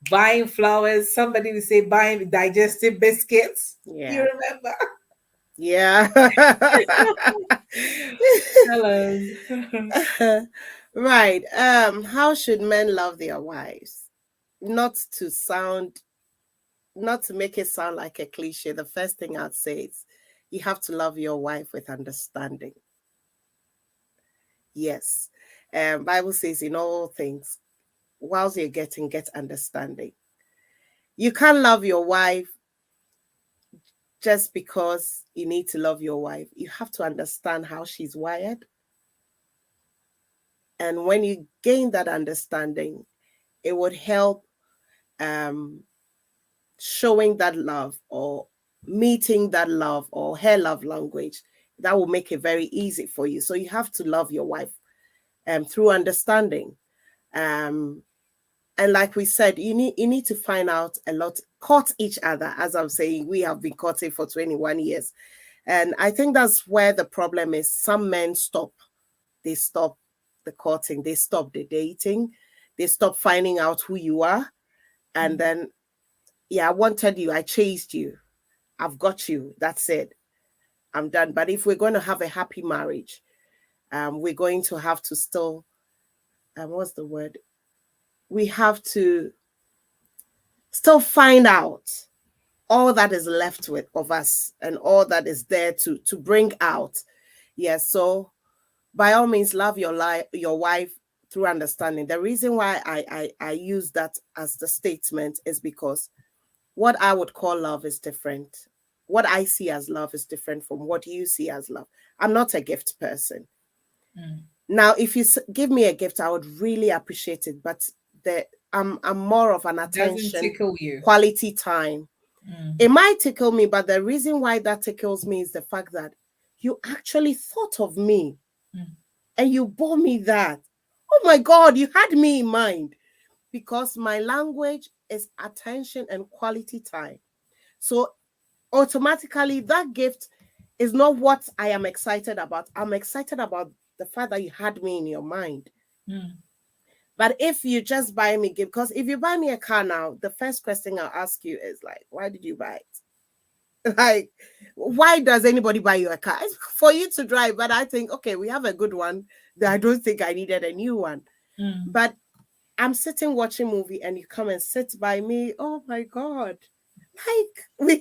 buying flowers, somebody would say buying digestive biscuits. You Yeah. remember? Yeah. Tell us. Right. How should men love their wives? Not to sound, not to make it sound like a cliche, the first thing I'd say is you have to love your wife with understanding. Yes. Bible says in all things, whilst you're get understanding. You can't love your wife just because you need to love your wife. You have to understand how she's wired. And when you gain that understanding, it would help um, showing that love or meeting that love or her love language. That will make it very easy for you. So you have to love your wife through understanding. Um, and like we said, you need to find out a lot, court each other. As I'm saying, we have been courting for 21 years. And I think that's where the problem is. Some men stop. They stop the courting. They stop the dating. They stop finding out who you are. And then, yeah, I wanted you. I chased you. I've got you. That's it. I'm done. But if we're going to have a happy marriage, we're going to have to still, what's the word? We have to still find out all that is left with of us and all that is there to bring out. Yes. So by all means, love your wife through understanding. The reason why I use that as the statement is because what I would call love is different. What I see as love is different from what you see as love. I'm not a gift person. Now, if you give me a gift, I would really appreciate it. But I'm more of an Doesn't attention, tickle you. quality time. It might tickle me, but the reason why that tickles me is the fact that you actually thought of me and you bore me that. Oh my God, you had me in mind. Because my language is attention and quality time. So automatically that gift is not what I am excited about. I'm excited about the fact that you had me in your mind. But if you just buy me gift, because if you buy me a car now, the first question I'll ask you is like, why did you buy it? Like, why does anybody buy you a car? It's for you to drive. But I think, okay, we have a good one. I don't think I needed a new one. But I'm sitting watching movie and you come and sit by me. Oh my God. I'm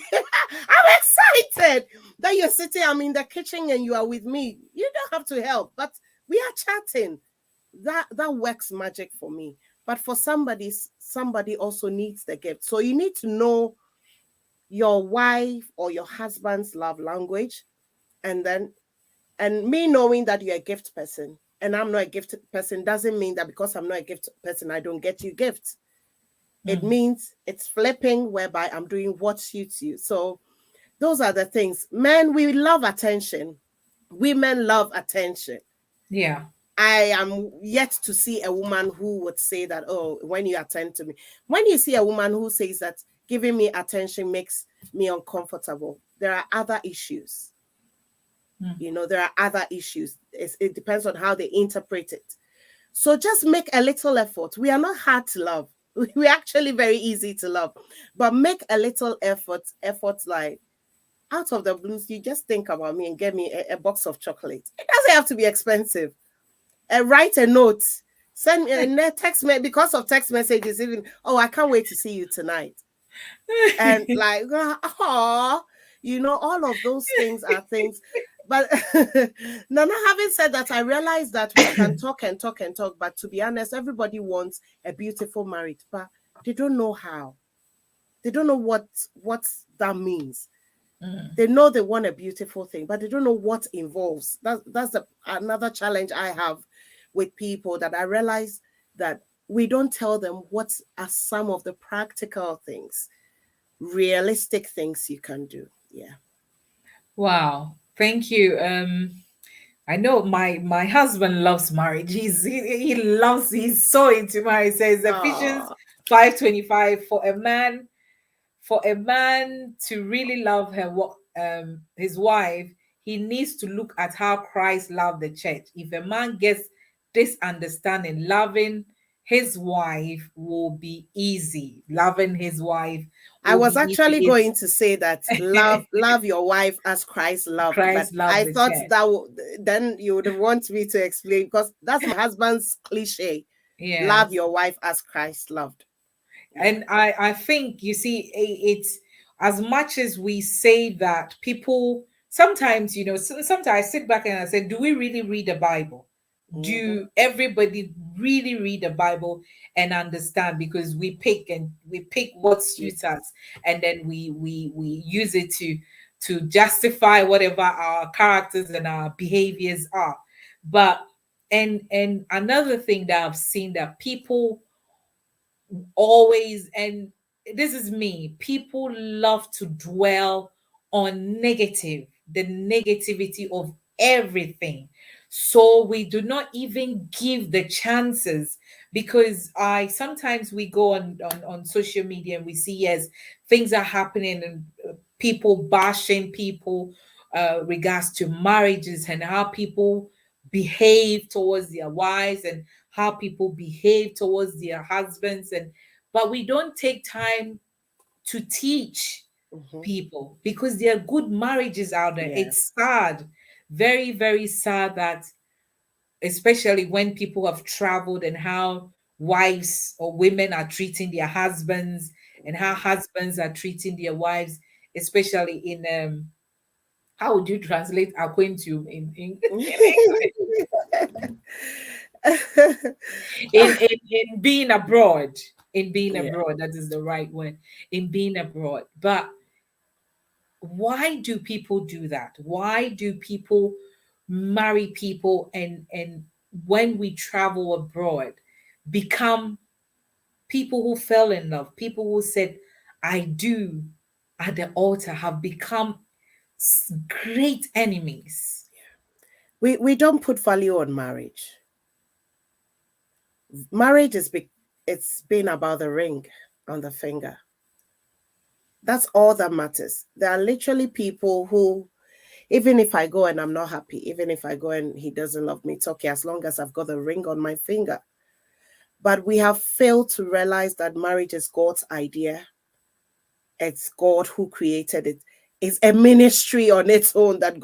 excited that you're sitting. I'm in the kitchen and you are with me. You don't have to help, but we are chatting. That works magic for me. But for somebody also needs the gift. So you need to know your wife or your husband's love language. And me knowing that you're a gift person and I'm not a gift person doesn't mean that because I'm not a gift person, I don't get you gifts. It means it's flipping whereby I'm doing what suits you. So those are the things. Men, we love attention. Women love attention. Yeah. I am yet to see a woman who would say that, oh, when you attend to me. When you see a woman who says that giving me attention makes me uncomfortable, there are other issues. There are other issues. It depends on how they interpret it. So just make a little effort. We are not hard to love. We're actually very easy to love. But make a little effort like out of the blues, you just think about me and get me a box of chocolate. It doesn't have to be expensive. Write a note. Send me a text me because of text messages. Even, oh, I can't wait to see you tonight. And like, all of those things are things. But Nana, having said that, I realize that we can talk and talk and talk. But to be honest, everybody wants a beautiful marriage, but they don't know how. They don't know what that means. Mm. They know they want a beautiful thing, but they don't know what involves. Another challenge I have with people, that I realize that we don't tell them what are some of the practical things, realistic things you can do. Yeah. Wow. Thank you. I know my husband loves marriage. He loves, he's so into marriage. He says Ephesians Oh, 5:25, for a man to really love his wife, he needs to look at how Christ loved the church. If a man gets this understanding, loving his wife will be easy. Loving his wife I will was be easy. actually going to say that love your wife as Christ loved, but Christ loved I the thought church. that then you would want me to explain, because that's my husband's cliche. Love Yes. your wife as Christ loved. Yeah. And I think, you see, it's, as much as we say that, people sometimes, sometimes I sit back and I say, do we really read the Bible? Mm-hmm. Do everybody really read the Bible and understand? Because we pick what Yeah. suits us, and then we use it to justify whatever our characters and our behaviors are. But and another thing that I've seen, that people always, and this is me, people love to dwell on the negativity of everything. So we do not even give the chances, because I sometimes we go on social media and we see, yes, things are happening, and people bashing people, regards to marriages, and how people behave towards their wives, and how people behave towards their husbands, and but we don't take time to teach Mm-hmm. people, because there are good marriages out there. Yeah. It's sad, very, very sad, that especially when people have traveled, and how wives or women are treating their husbands, and how husbands are treating their wives, especially in how would you translate acquaintance in English? In being abroad, Yeah. that is the right word, in being abroad. But why do people do that? Why do people marry people, and when we travel abroad, become people who fell in love, people who said I do at the altar, have become great enemies? We don't put value on marriage. Marriage it's been about the ring on the finger. That's all that matters. There are literally people who, even if I go and I'm not happy, even if I go and he doesn't love me, it's okay as long as I've got the ring on my finger. But we have failed to realize that marriage is God's idea. It's God who created it. It's a ministry on its own that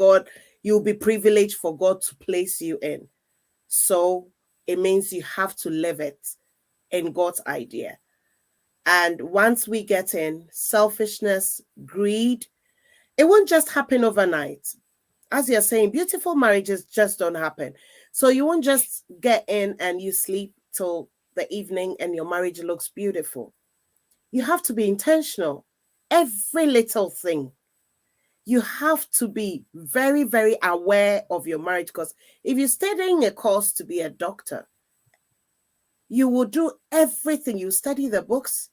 you'll be privileged for God to place you in. So it means you have to live it in God's idea. And once we get in selfishness, greed, it won't just happen overnight. As you're saying, beautiful marriages just don't happen. So you won't just get in and you sleep till the evening and your marriage looks beautiful. You have to be intentional. Every little thing. You have to be very, very aware of your marriage, because if you're studying a course to be a doctor, you will do everything. You study the books,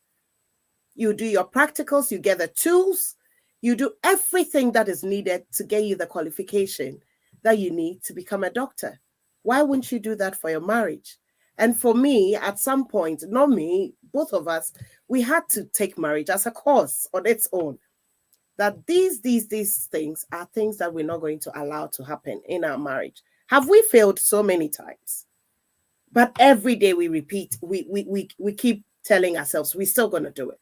you do your practicals, you get the tools, you do everything that is needed to get you the qualification that you need to become a doctor. Why wouldn't you do that for your marriage? And for me, at some point, not me, both of us, we had to take marriage as a course on its own. That these things are things that we're not going to allow to happen in our marriage. Have we failed so many times? But every day we repeat, we keep telling ourselves we're still going to do it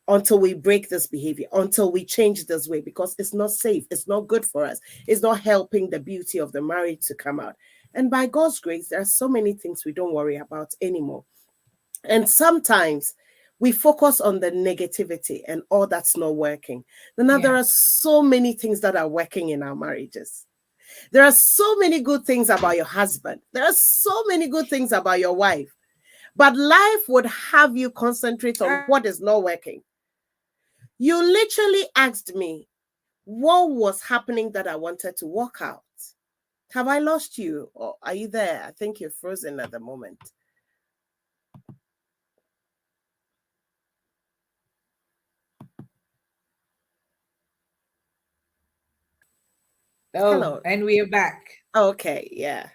until we break this behavior, until we change this way, because it's not safe, it's not good for us, it's not helping the beauty of the marriage to come out. And by God's grace, there are so many things we don't worry about anymore. And sometimes we focus on the negativity and all that's not working. Now, there Yeah. are so many things that are working in our marriages. There are so many good things about your husband. There are so many good things about your wife. But life would have you concentrate on what is not working. You literally asked me, what was happening that I wanted to walk out? Have I lost you? Or are you there? I think you're frozen at the moment. Oh, Hello. and we are back. Okay, yeah.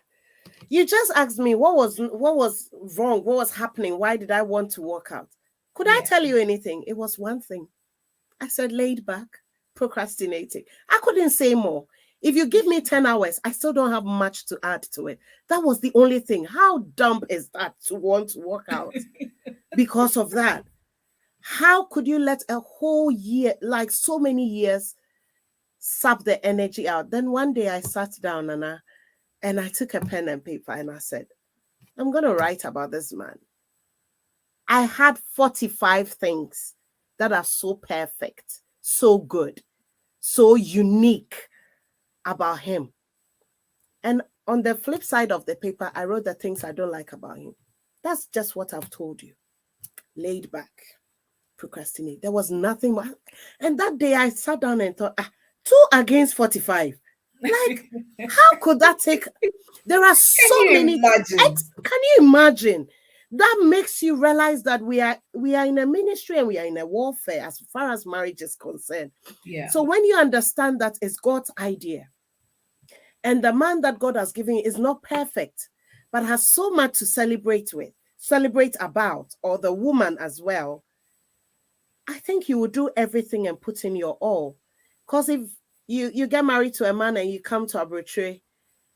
You just asked me what was wrong, what was happening, why did I want to walk out? Could I Yeah. tell you anything? It was one thing. I said laid back, procrastinating. I couldn't say more. If you give me 10 hours, I still don't have much to add to it. That was the only thing. How dumb is that to want to walk out because of that? How could you let a whole year, like so many years, sap the energy out? Then one day I sat down and I took a pen and paper and I said, I'm going to write about this man. I had 45 things that are so perfect, so good, so unique about him. And on the flip side of the paper, I wrote the things I don't like about him. That's just what I've told you. Laid back, procrastinate. There was nothing. And that day I sat down and thought, 2 against 45. Like, how could that take? There are Can so you many. imagine? Can you imagine? That makes you realize that we are in a ministry and we are in a warfare as far as marriage is concerned. Yeah. So when you understand that it's God's idea, and the man that God has given you is not perfect, but has so much to celebrate about, or the woman as well, I think you will do everything and put in your all. Because if you get married to a man and you come to arbitrary,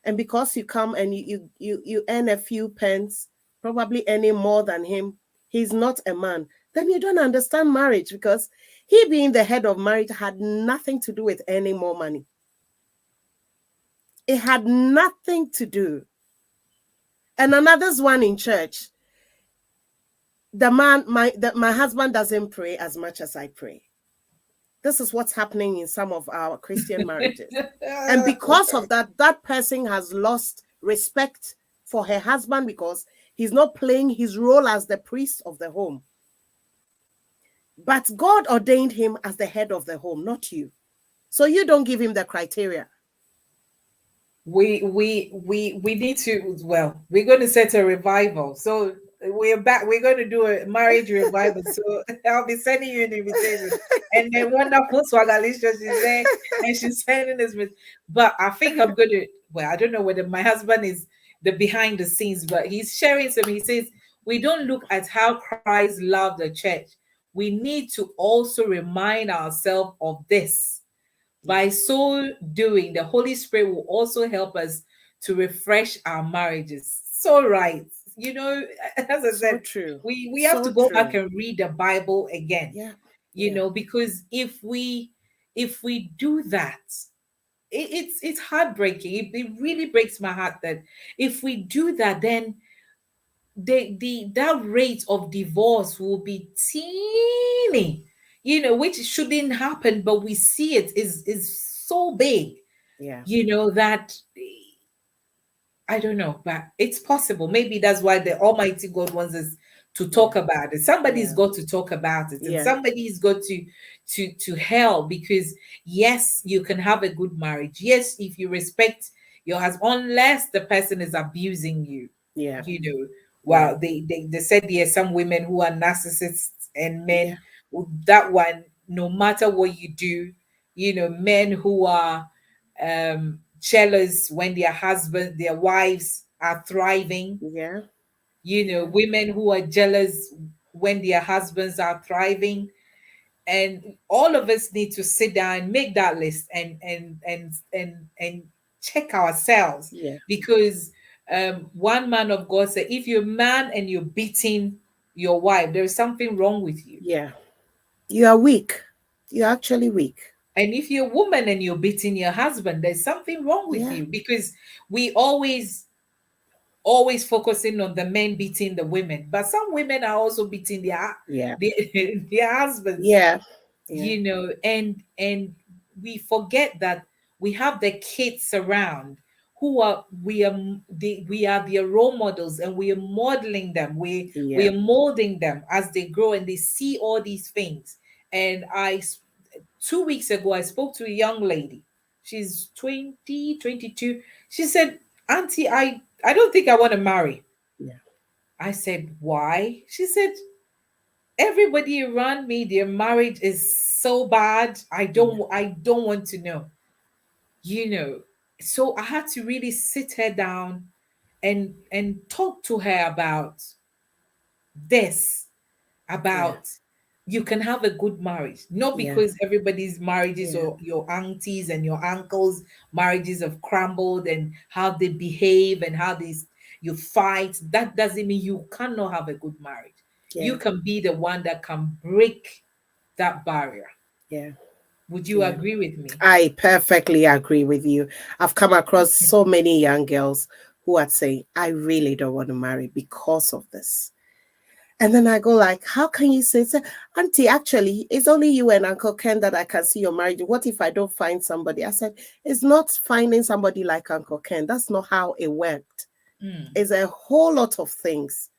and because you come and you earn a few pence, probably earning more than him, he's not a man, then you don't understand marriage, because he being the head of marriage had nothing to do with earning more money. It had nothing to do. And another's one in church. My husband doesn't pray as much as I pray. This is what's happening in some of our Christian marriages. And because of that, that person has lost respect for her husband because he's not playing his role as the priest of the home. But God ordained him as the head of the home, not you. So you don't give him the criteria. We need to, well, we're going to set a revival. So we're back. We're going to do a marriage revival. So I'll be sending you an invitation. And then wonderful Swagalisha, she's there and she's sending this. But I think I'm going to, well, I don't know whether my husband is the behind the scenes, but he's sharing some. He says, we don't look at how Christ loved the church. We need to also remind ourselves of this. By so doing, the Holy Spirit will also help us to refresh our marriages. So right. You know, as I So said, true. we have to So go back true. and read the Bible again. Yeah. You Yeah. know, because if we do that, it's heartbreaking. It really breaks my heart that if we do that, then that rate of divorce will be teeny, you know, which shouldn't happen, but we see it is so big, Yeah. you know, that I don't know, but it's possible. Maybe that's why the Almighty God wants us to talk Yeah. about it. Somebody's Yeah. got to talk about it, and Yeah. somebody's got to help, because yes, you can have a good marriage. Yes, if you respect your husband, unless the person is abusing you, Yeah. you know. Yeah. Well, they said there are some women who are narcissists and men Yeah. that one, no matter what you do, you know, men who are jealous when their husband, their wives are thriving, Yeah. you know, Yeah. women who are jealous when their husbands are thriving. And all of us need to sit down and make that list and check ourselves, Yeah. because one man of God said, if you're a man and you're beating your wife, there's something wrong with you. Yeah. You are weak. You're actually weak. And if you're a woman and you're beating your husband, there's something wrong with Yeah. you, because we always focusing on the men beating the women, but some women are also beating Yeah. their, their husbands, Yeah. Yeah. you know. And we forget that we have the kids around who are we are their role models, and we are modeling them, we Yeah. are molding them as they grow and they see all these things. And 2 weeks ago, I spoke to a young lady. She's 20, 22. She said, Auntie, I don't think I want to marry. Yeah. I said, why? She said, everybody around me, their marriage is so bad. Yeah. I don't want to know. You know. So I had to really sit her down and talk to her about this, Yeah. about you can have a good marriage, not Yeah. because everybody's marriages Yeah. or your aunties and your uncles marriages have crumbled and how they behave and how they you fight. That doesn't mean you cannot have a good marriage. You Yeah. can be the one that can break that barrier. Yeah. Would you Yeah. agree with me? I perfectly agree with you. I've come across so many young girls who are saying, I really don't want to marry because of this. And then I go like, how can you say, Auntie, actually, it's only you and Uncle Ken that I can see your marriage. What if I don't find somebody? I said, it's not finding somebody like Uncle Ken. That's not how it worked. Mm, It's a whole lot of things.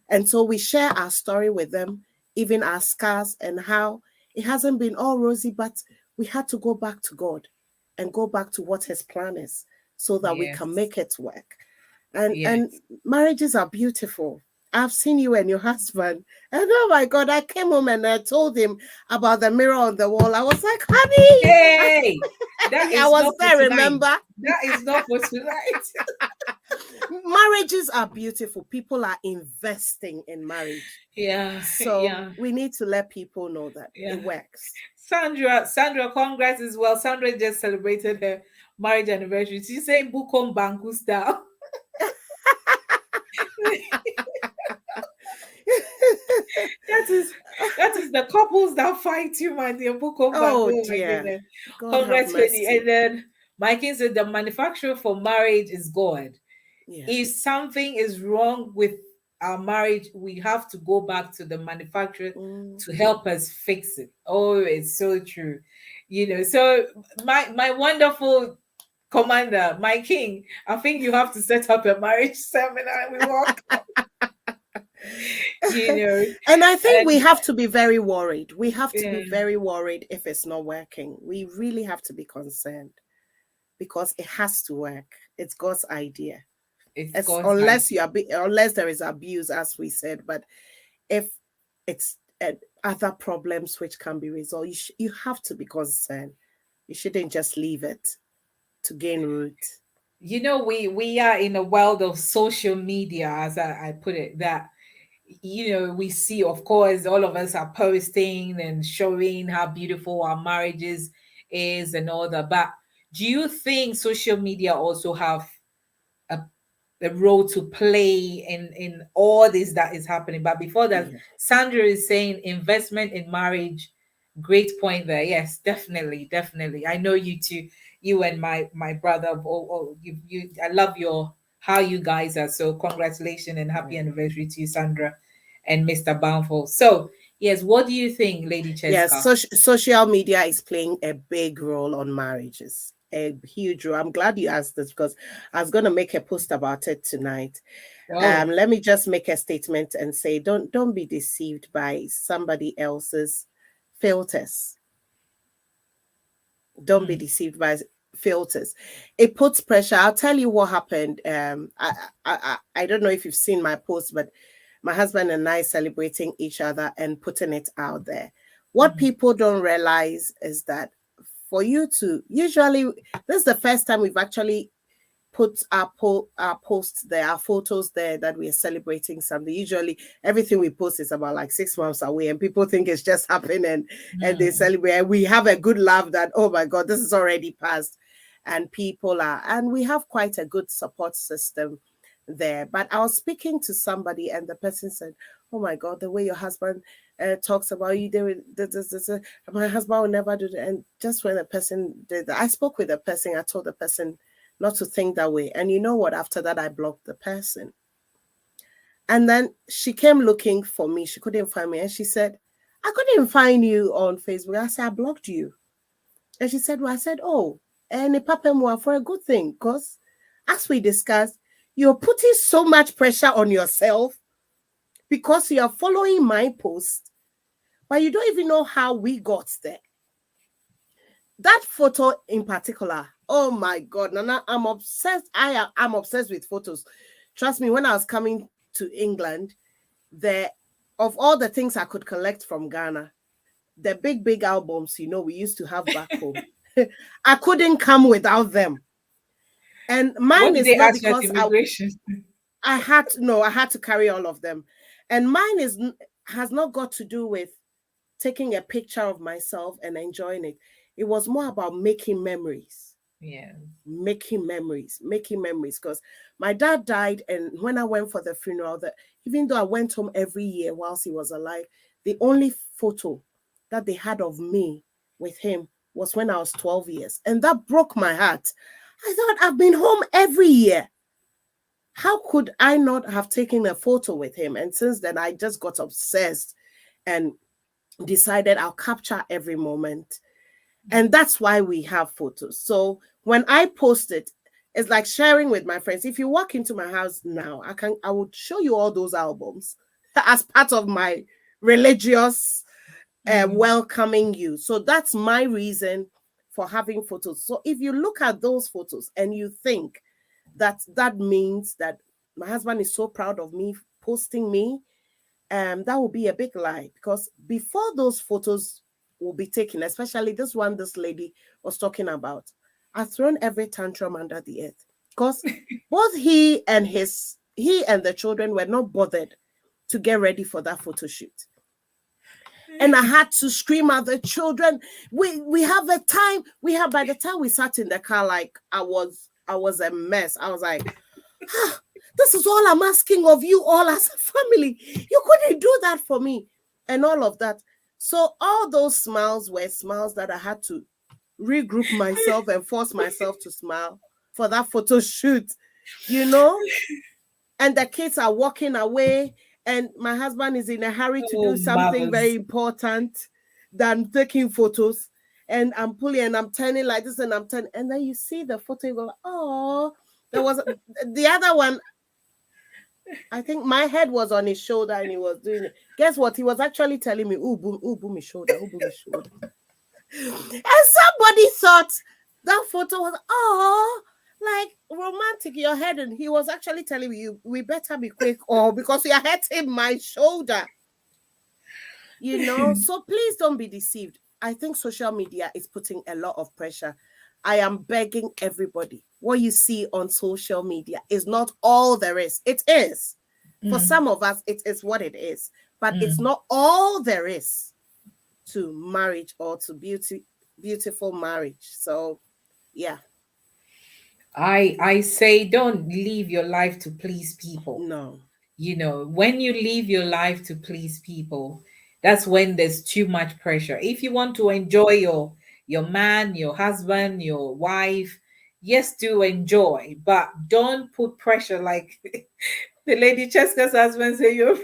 And so we share our story with them, even our scars and how it hasn't been all rosy, but we had to go back to God and go back to what his plan is so that we can yes. make it work. And Yes. marriages are beautiful. I've seen you and your husband. And oh my God, I came home and I told him about the mirror on the wall. I was like, honey, Hey, that I is was not for there, tonight. remember? That is not for tonight. Marriages are beautiful. People are investing in marriage. Yeah, So yeah, we need to let people know that yeah. it works. Sandra, congrats as well. Sandra just celebrated her marriage anniversary. She's saying Bukom Banku style. that is that is the couples that fight you, my dear Bukom Banku. Oh Oh my dear. goodness. God have Congrats, lady. And mercy. then Mikey said the manufacturer for marriage is God. Yeah. If something is wrong with our marriage, we have to go back to the manufacturer Mm. to help us fix it. Oh, it's so true. So my wonderful commander, my king, I think you have to set up a marriage seminar and we walk, you know, And I think we and have to be very worried. We have to be yeah, very worried if it's not working. We really have to be concerned because it has to work. It's God's idea. it's As God's unless idea. unless there is abuse, as we said, but if it's other problems which can be resolved, you have to be concerned. You shouldn't just leave it to gain root. We are in a world of social media, as I put it, that we see, of course, all of us are posting and showing how beautiful our marriages is and all that. But do you think social media also have a, a role to play in all this that is happening? But before that, Yeah. Sandra is saying investment in marriage. Great point there. Yes, definitely, definitely. I know you too. You and my brother. I love your how you guys are. So congratulations and happy Yeah. anniversary to you, Sandra and Mr. Bountiful. So yes, what do you think, Lady Yes, Chesca? social media is playing a big role on marriages, a huge role. I'm glad you asked this because I was going to make a post about it tonight. Oh, Let me just make a statement and say, don't be deceived by somebody else's filters. Don't be mm, deceived by filters. It puts pressure. I'll tell you what happened. I don't know if you've seen my post, but my husband and I celebrating each other and putting it out there. What mm, people don't realize is that for you to usually, this is the first time we've actually put our posts there, our photos there that we are celebrating something. Usually everything we post is about like 6 months away and people think it's just happened and they mm. celebrate. And we have a good laugh that, oh my God, this is already past. And and we have quite a good support system there. But I was speaking to somebody and the person said, oh my God, the way your husband talks about you, my husband will never do that. And just when the person did that, I spoke with the person, I told the person not to think that way. And you know what? After that, I blocked the person. And then she came looking for me. She couldn't find me. And she said, I couldn't find you on Facebook. I said, I blocked you. And she said, well, I said, oh, and it happened more for a good thing. Because as we discussed, you're putting so much pressure on yourself because you are following my post, but you don't even know how we got there. that photo in particular, oh my God, Nana, I'm obsessed. I'm obsessed with photos. Trust me, when I was coming to England, the of all the things I could collect from Ghana, the big albums, we used to have back home. I couldn't come without them. And What mine did is they not ask you at because immigration? I had to, no, I had to carry all of them. And mine has not got to do with taking a picture of myself and enjoying it. It was more about making memories. Yeah. Making memories. Because my dad died, and when I went for the funeral, that even though I went home every year whilst he was alive, the only photo that they had of me with him was when I was 12 years. And that broke my heart. I thought, I've been home every year. How could I not have taken a photo with him? And since then, I just got obsessed and decided I'll capture every moment. And that's why we have photos. So when I post it, it's like sharing with my friends. If you walk into my house now, I would show you all those albums as part of my religious Mm. welcoming you. So that's my reason for having photos. So if you look at those photos and you think that means that my husband is so proud of me posting me, that will be a big lie, because before those photos will be taken, especially this one this lady was talking about, I've thrown every tantrum under the earth, because both he and the children were not bothered to get ready for that photo shoot. And I had to scream at the children. We have a time. We have By the time we sat in the car, like I was a mess. I was like, this is all I'm asking of you all as a family. You couldn't do that for me, and all of that. So all those smiles were smiles that I had to regroup myself and force myself to smile for that photo shoot, you know? And the kids are walking away, and my husband is in a hurry to Oh, do something very marvels. important than taking photos. And I'm pulling and I'm turning like this and I'm turning. And then you see the photo, you go, oh, there was the other one. I think my head was on his shoulder and he was doing it. Guess what? He was actually telling me, ooh, boom, my shoulder, ooh, boom, my shoulder. And somebody thought that photo was, oh, like romantic, your head. And he was actually telling me, we better be quick, or because you are hurting my shoulder. So please don't be deceived. I think social media is putting a lot of pressure. I am begging everybody, what you see on social media is not all there is. It is. For Mm, some of us, it is what it is, but it's mm. not all there is to marriage or to beautiful marriage. So yeah, I say don't live your life to please people. no, When you live your life to please people, that's when there's too much pressure. If you want to enjoy your man, your husband, your wife, yes, do enjoy, but don't put pressure like the lady Chesca's husband say you're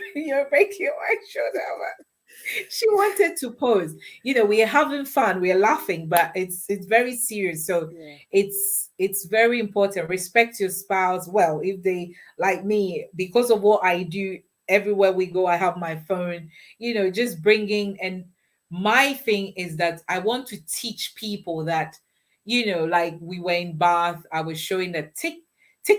breaking my shoulder. She wanted to pose. We are having fun, we are laughing, but it's very serious. So yeah, it's very important. Respect your spouse. Well, if they like me, because of what I do, everywhere we go, I have my phone. Just bringing. And my thing is that I want to teach people that, like we were in Bath, I was showing that take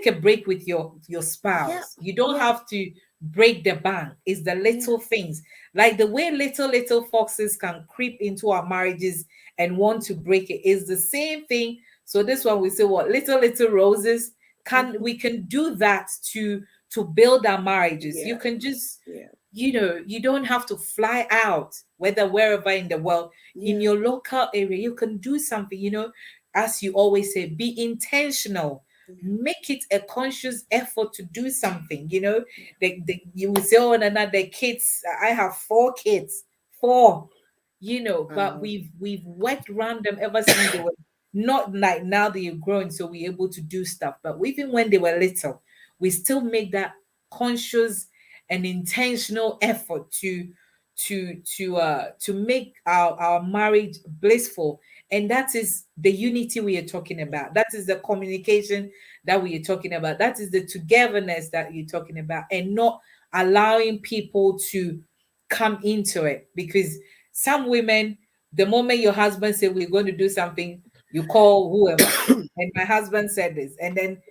a break with your yeah, spouse. You don't yeah, have to break the bank. It's the yeah, little things, like the way little foxes can creep into our marriages and want to break it, is the same thing. So this one we say, what, little roses, mhm, we can do that to build our marriages. You yeah, can just, yeah, you don't have to fly out, whether wherever in the world. In yeah, your local area, you can do something. As you always say, be intentional. yeah, Make it a conscious effort to do something. You will say, oh, no, no, the kids, I have 4 kids, four, but wow, we've worked around them ever since they were not, like now they're growing, so we're able to do stuff. But even when they were little, we still make that conscious and intentional effort to make our marriage blissful. And that is the unity we are talking yeah, about. That is the communication that we are talking about. That is the togetherness that you're talking about, and not allowing people to come into it. Because some women, The moment your husband said we're going to do something, you call whoever. And my husband said this, and then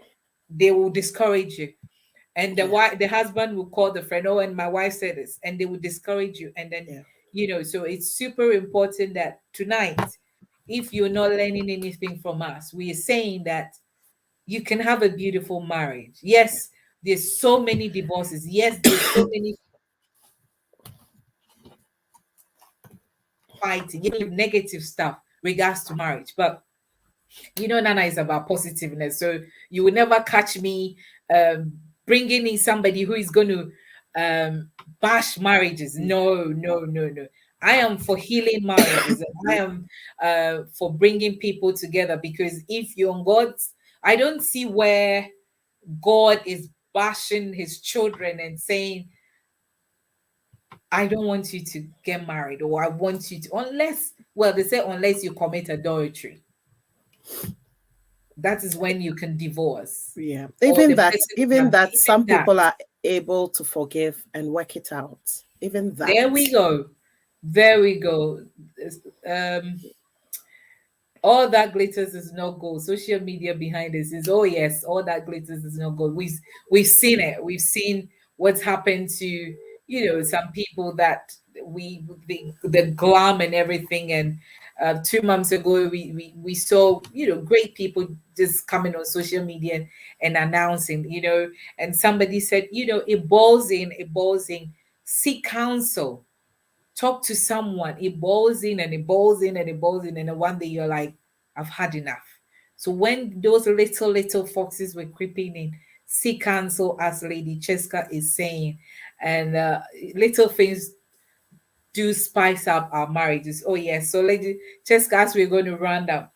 they will discourage you. And the Yeah. wife, the husband will call the friend, oh, and my wife said this, and they will discourage you. And then, Yeah. so it's super important that tonight, if you're not learning anything from us, we are saying that you can have a beautiful marriage. Yeah. Yes, there's so many divorces. Yes, there's so many fighting, negative stuff regards to marriage. But Nana is about positiveness. So you will never catch me bringing in somebody who is going to bash marriages. No, no, no, no. I am for healing marriages. And I am for bringing people together, because if you're on God's, I don't see where God is bashing his children and saying, I don't want you to get married, or I want you to, unless, well, they say, unless you commit adultery, that is when you can divorce, Yeah. or Even the that, person even that even some that. people are able to forgive and work it out. Even that. There we go. There we go. Um, all that glitters is not gold. Social media behind this is, oh yes, all that glitters is not gold. We've seen it. We've seen what's happened to some people that the glam and everything. And 2 months ago, we saw great people just coming on social media and announcing, and somebody said, it boils in, seek counsel, talk to someone. It boils in and it boils in and it boils in, and then one day you're like, I've had enough. So when those little foxes were creeping in, seek counsel, as Lady Chesca is saying, and little things do spice up our marriages. Oh yes. So Lady Chesca, as we're going to round up,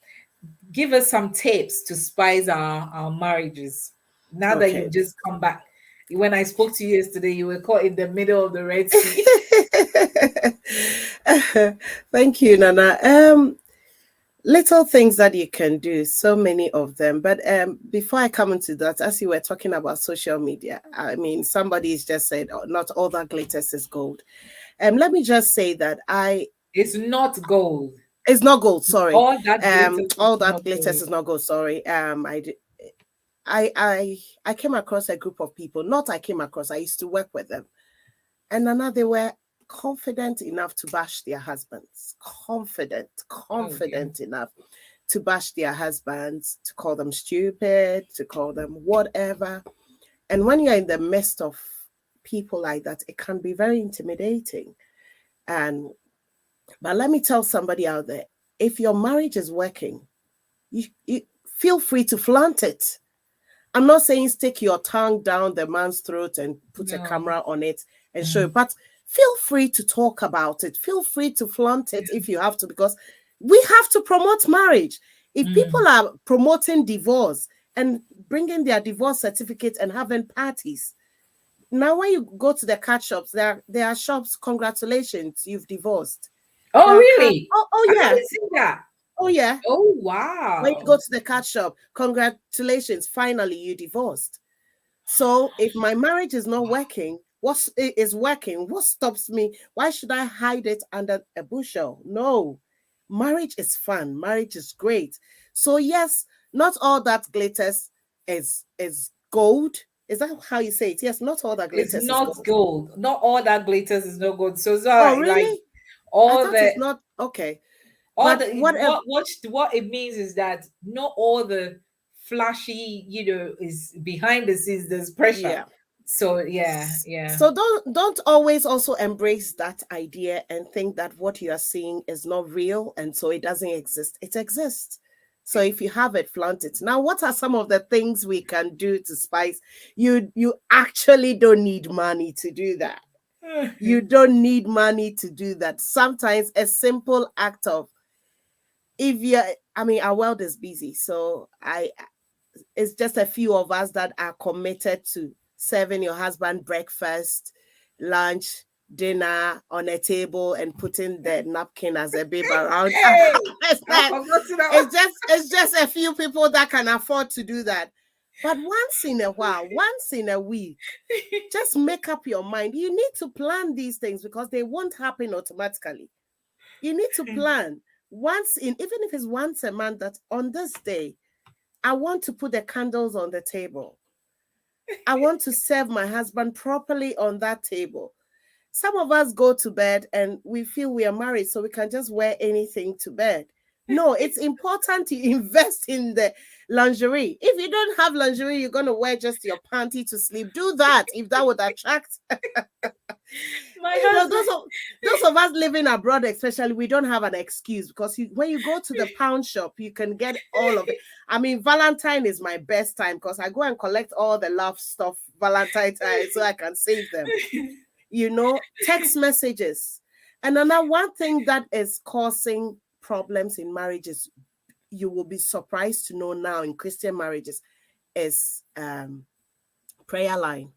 give us some tips to spice our marriages. Now that Okay. you've just come back, when I spoke to you yesterday, you were caught in the middle of the Red Sea. Thank you, Nana. Little things that you can do, so many of them. But before I come into that, as you were talking about social media, I mean, somebody's just said, oh, not all that glitters is gold. Let me just say that It's not gold. it's not gold. Sorry, All that glitters all is that not glitters gold. is not gold. Sorry, I came across a group of people. Not I came across. I used to work with them, and Nana, they were confident enough to bash their husbands. Oh dear. Confident enough to bash their husbands, to call them stupid, to call them whatever. And when you're in the midst of people like that, it can be very intimidating. And but let me tell somebody out there, if your marriage is working, you feel free to flaunt it. I'm not saying stick your tongue down the man's throat and put a No. camera on it and show it, Mm. but feel free to talk about it. Feel free to flaunt it if you have to, because we have to promote marriage. If Mm. people are promoting divorce and bringing their divorce certificate and having parties, now when you go to the cat shops, there are shops, congratulations, you've divorced. Oh There are cars, really? oh I yeah, haven't seen that. oh yeah. Oh When you go wow. to the cat shop, congratulations, finally you divorced. So if my marriage is not working, what is working? What stops me? Why should I hide it under a bushel? No, marriage is fun. Marriage is great. So yes, not all that glitters is gold. Is that how you say it? Yes, not all that It's glitters is not gold. gold. Not all that glitters is no gold. So Oh, sorry, like really? I all thought the it's not okay. all But the whatever. what it means is that not all the flashy, is behind the scenes. There's pressure. Yeah. So yeah, yeah. So don't always also embrace that idea and think that what you are seeing is not real and so it doesn't exist. It exists. So if you have it, flaunt it. Now, what are some of the things we can do to spice? You actually don't need money to do that. You don't need money to do that. Sometimes a simple act of, if you're, I mean, our world is busy. So it's just a few of us that are committed to serving your husband breakfast, lunch, dinner on a table and putting the napkin as a babe around. Hey, it's, I not, forgot to that one. it's just a few people that can afford to do that. But once in a while, once in a week, just make up your mind. You need to plan these things because they won't happen automatically. You need to plan once in, even if it's once a month, that on this day, I want to put the candles on the table. I want to serve my husband properly on that table. Some of us go to bed and we feel we are married, so we can just wear anything to bed. No, it's important to invest in the lingerie. If you don't have lingerie, you're going to wear just your panty to sleep. Do that if that would attract. My Those husband. of us living abroad, especially, we don't have an excuse, because when you go to the pound shop, you can get all of it. I mean, Valentine is my best time because I go and collect all the love stuff Valentine time so I can save them. Text messages. And another one thing that is causing problems in marriages, you will be surprised to know now in Christian marriages, is prayer line.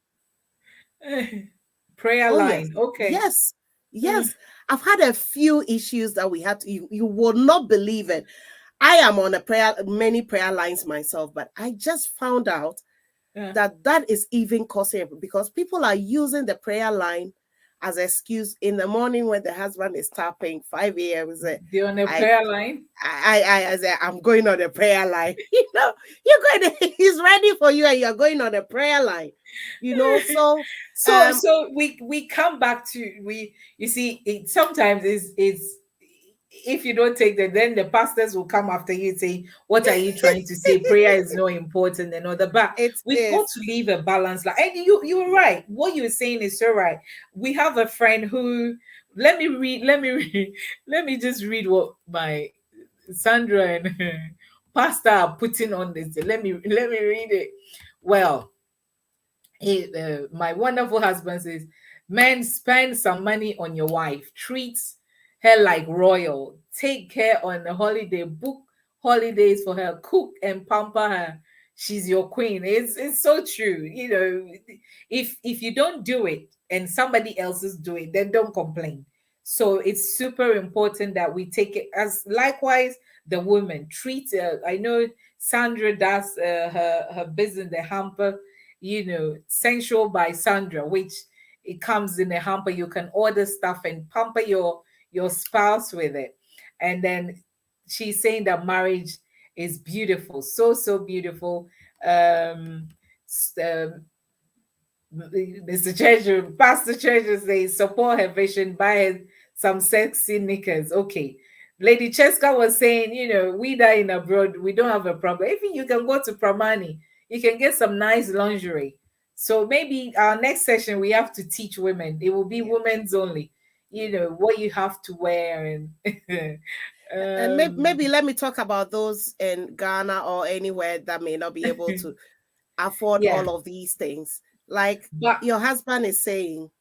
Prayer Oh yes, line. Okay. yes, yes. I've had a few issues that we had to. You will not believe it. I am on many prayer lines myself, but I just found out Yeah. that is even causing it, because people are using the prayer line as excuse in the morning when the husband is tapping 5 a.m. Say, They're on a I prayer line. I say, I'm going on a prayer line. You're going to, he's ready for you and you're going on a prayer line. So So we come back to we you see it sometimes is if you don't take that, then the pastors will come after you saying, what are you trying to say? Prayer is not important and all that. But it we've got is. to leave a balance. Like, and you're right. What you're saying is so right. We have a friend who let me just read what my Sandra and pastor are putting on this. Let me read it. Well, my wonderful husband says, men, spend some money on your wife, treat her like royal, take care on the holiday, book holidays for her, cook and pamper her. She's your queen. It's so true. If you don't do it and somebody else is doing, then don't complain. So it's super important that we take it as likewise the women treat. I know Sandra does her business, the hamper, sensual by Sandra, which it comes in a hamper. You can order stuff and pamper your spouse with it. And then she's saying that marriage is beautiful, so beautiful. Um, Mr. Treasurer, Pastor Treasurer says support her vision, buy her some sexy knickers. Okay. Lady Chesca was saying, we die in abroad, we don't have a problem. Even you can go to Pramani, you can get some nice lingerie. So maybe our next session we have to teach women. It will be Yeah. women's only. What you have to wear and And um maybe let me talk about those in Ghana or anywhere that may not be able to afford yeah. all of these things. Like But your husband is saying,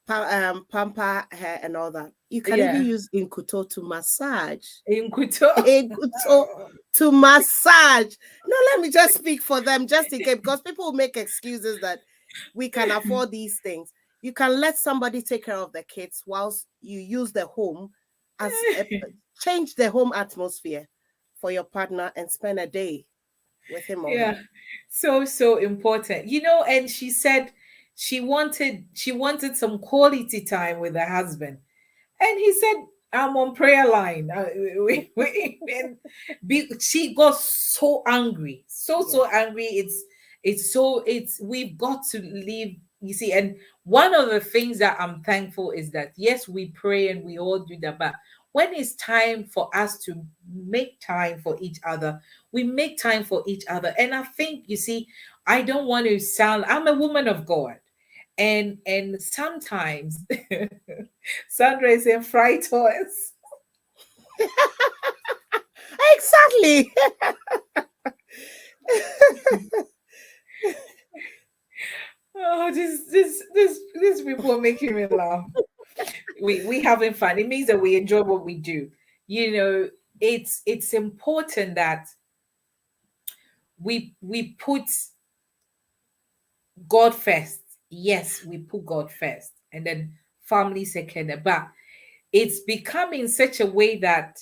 pamper hair and all that. You can even yeah, use Inkuto to massage. in Kuto. Inkuto to massage. No, let me just speak for them just in case, because people will make excuses that we can afford these things. You can let somebody take care of the kids whilst you use the home as change the home atmosphere for your partner and spend a day with him or her. Yeah, so important. And she said she wanted some quality time with her husband, and he said, I'm on prayer line. And she got so angry, so Yeah. angry. It's we've got to leave. You see, and one of the things that I'm thankful is that yes, we pray and we all do that, but when it's time for us to make time for each other, we make time for each other. And I think, you see, I don't want to sound, I'm a woman of God. And sometimes Sandra is in fright horse. Exactly. Oh, these people are making me laugh. We having fun. It means that we enjoy what we do. It's important that we put God first. Yes, we put God first, and then family second. But it's becoming such a way that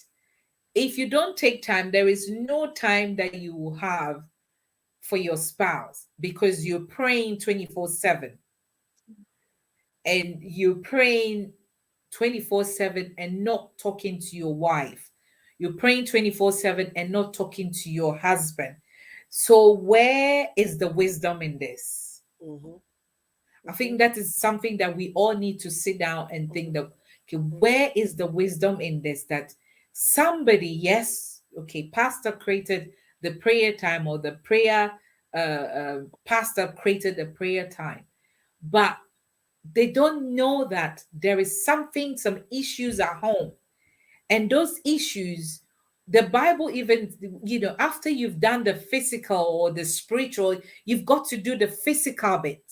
if you don't take time, there is no time that you will have for your spouse because you're praying 24/7 and you're praying 24/7 and not talking to your wife. You're praying 24/7 and not talking to your husband. So, where is the wisdom in this? Mhm. I Mhm. think that is something that we all need to sit down and think Mhm. that, okay, Mhm. where is the wisdom in this? That somebody, yes, okay, pastor created the prayer time, or the prayer, pastor created the prayer time, but they don't know that there is something, some issues at home. And those issues, the Bible even, after you've done the physical or the spiritual, you've got to do the physical bit.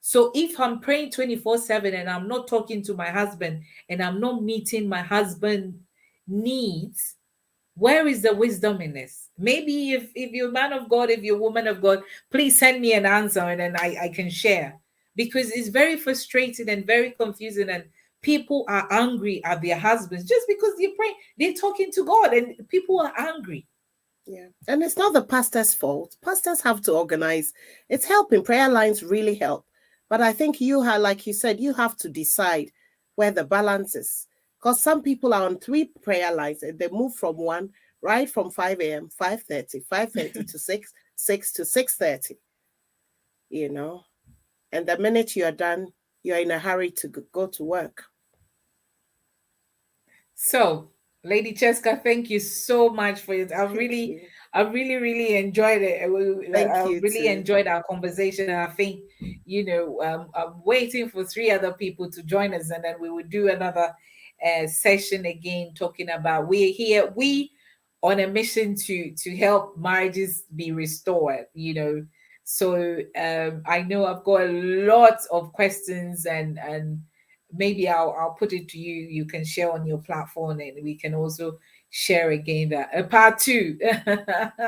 So if I'm praying 24/7 and I'm not talking to my husband and I'm not meeting my husband needs, where is the wisdom in this? Maybe if you're a man of God, if you're a woman of God, please send me an answer, and then I can share. Because it's very frustrating and very confusing, and people are angry at their husbands just because they're praying, they're talking to God, and people are angry. Yeah. And it's not the pastor's fault. Pastors have to organize. It's helping. Prayer lines really help. But I think you have, like you said, you have to decide where the balance is. Because some people are on 3 prayer lines and they move from one, right from 5 a.m., 5:30 to 6, 6 to 6:30, you know. And the minute you're done, you're in a hurry to go to work. So, Lady Chesca, thank you so much for it. Thank you. I really, really enjoyed it. Thank I you really too. enjoyed our conversation, and I think, I'm waiting for 3 other people to join us, and then we will do another session again, talking about, we're here, we on a mission to help marriages be restored. So I know I've got a lot of questions, and maybe I'll put it to you. You can share on your platform, and we can also share again that a part two.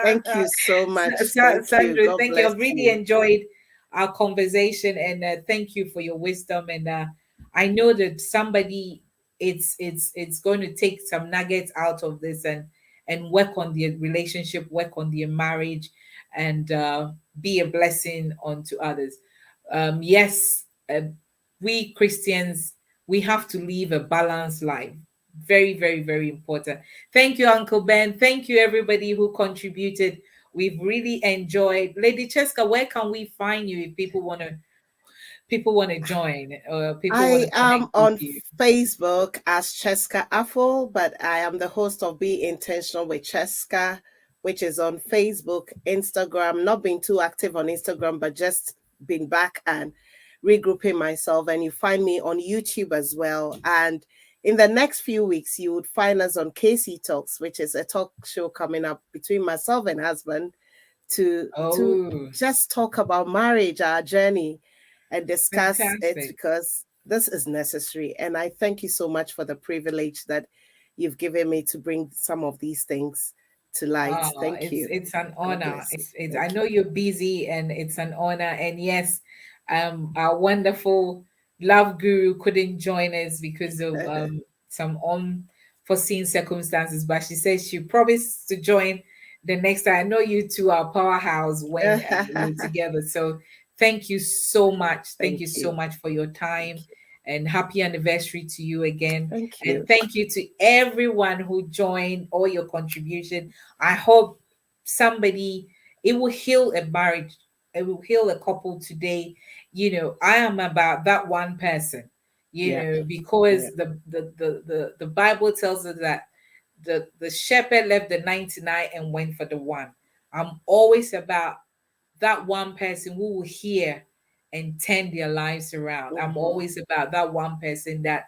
Thank you so much. Thank you. Sandra, God thank you. bless I've really you. enjoyed our conversation, and thank you for your wisdom. And I know that somebody, it's going to take some nuggets out of this, and work on their relationship, work on their marriage, and be a blessing unto others. Yes, we Christians, we have to live a balanced life. Very, very, very important. Thank you, Uncle Ben. Thank you, everybody who contributed. We've really enjoyed. Lady Cheska, where can we find you if people want to join, or people want I to connect am with on you? Facebook as Chesca Afful, but I am the host of Be Intentional with Chesca, which is on Facebook, Instagram. Not being too active on Instagram, but just being back and regrouping myself. And you find me on YouTube as well. And in the next few weeks, you would find us on Casey Talks, which is a talk show coming up between myself and husband to Oh, just talk about marriage, our journey, and discuss it fantastic. because this is necessary. And I thank you so much for the privilege that you've given me to bring some of these things to light. Thank It's you. it's an God honor. bless you. It's I Thank know you're busy, and it's an honor. And yes, our wonderful love guru couldn't join us because of you. some unforeseen circumstances, but she said she promised to join the next time. I know you two are powerhouse when you're together. So thank you so much. Thank Thank you so you. much for your Thank time, you. and happy anniversary to you again. Thank And you. thank you to everyone who joined, all your contribution. I hope somebody, it will heal a marriage, it will heal a couple today. I am about that one person, Yeah. Yeah. because the Bible tells us that the shepherd left the 99 and went for the one. I'm always about that one person who will hear and turn their lives around. I'm Mm-hmm. always about that one person that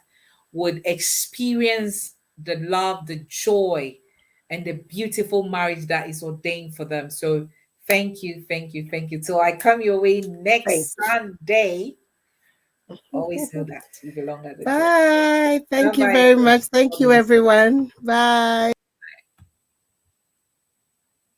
would experience the love, the joy, and the beautiful marriage that is ordained for them. So thank you, thank you, thank you. Till I come your way Thank next Sunday, always know you. that you belong at the table. Bye. Bye Thank you bye. very much. Thank God you, bless. everyone. Bye.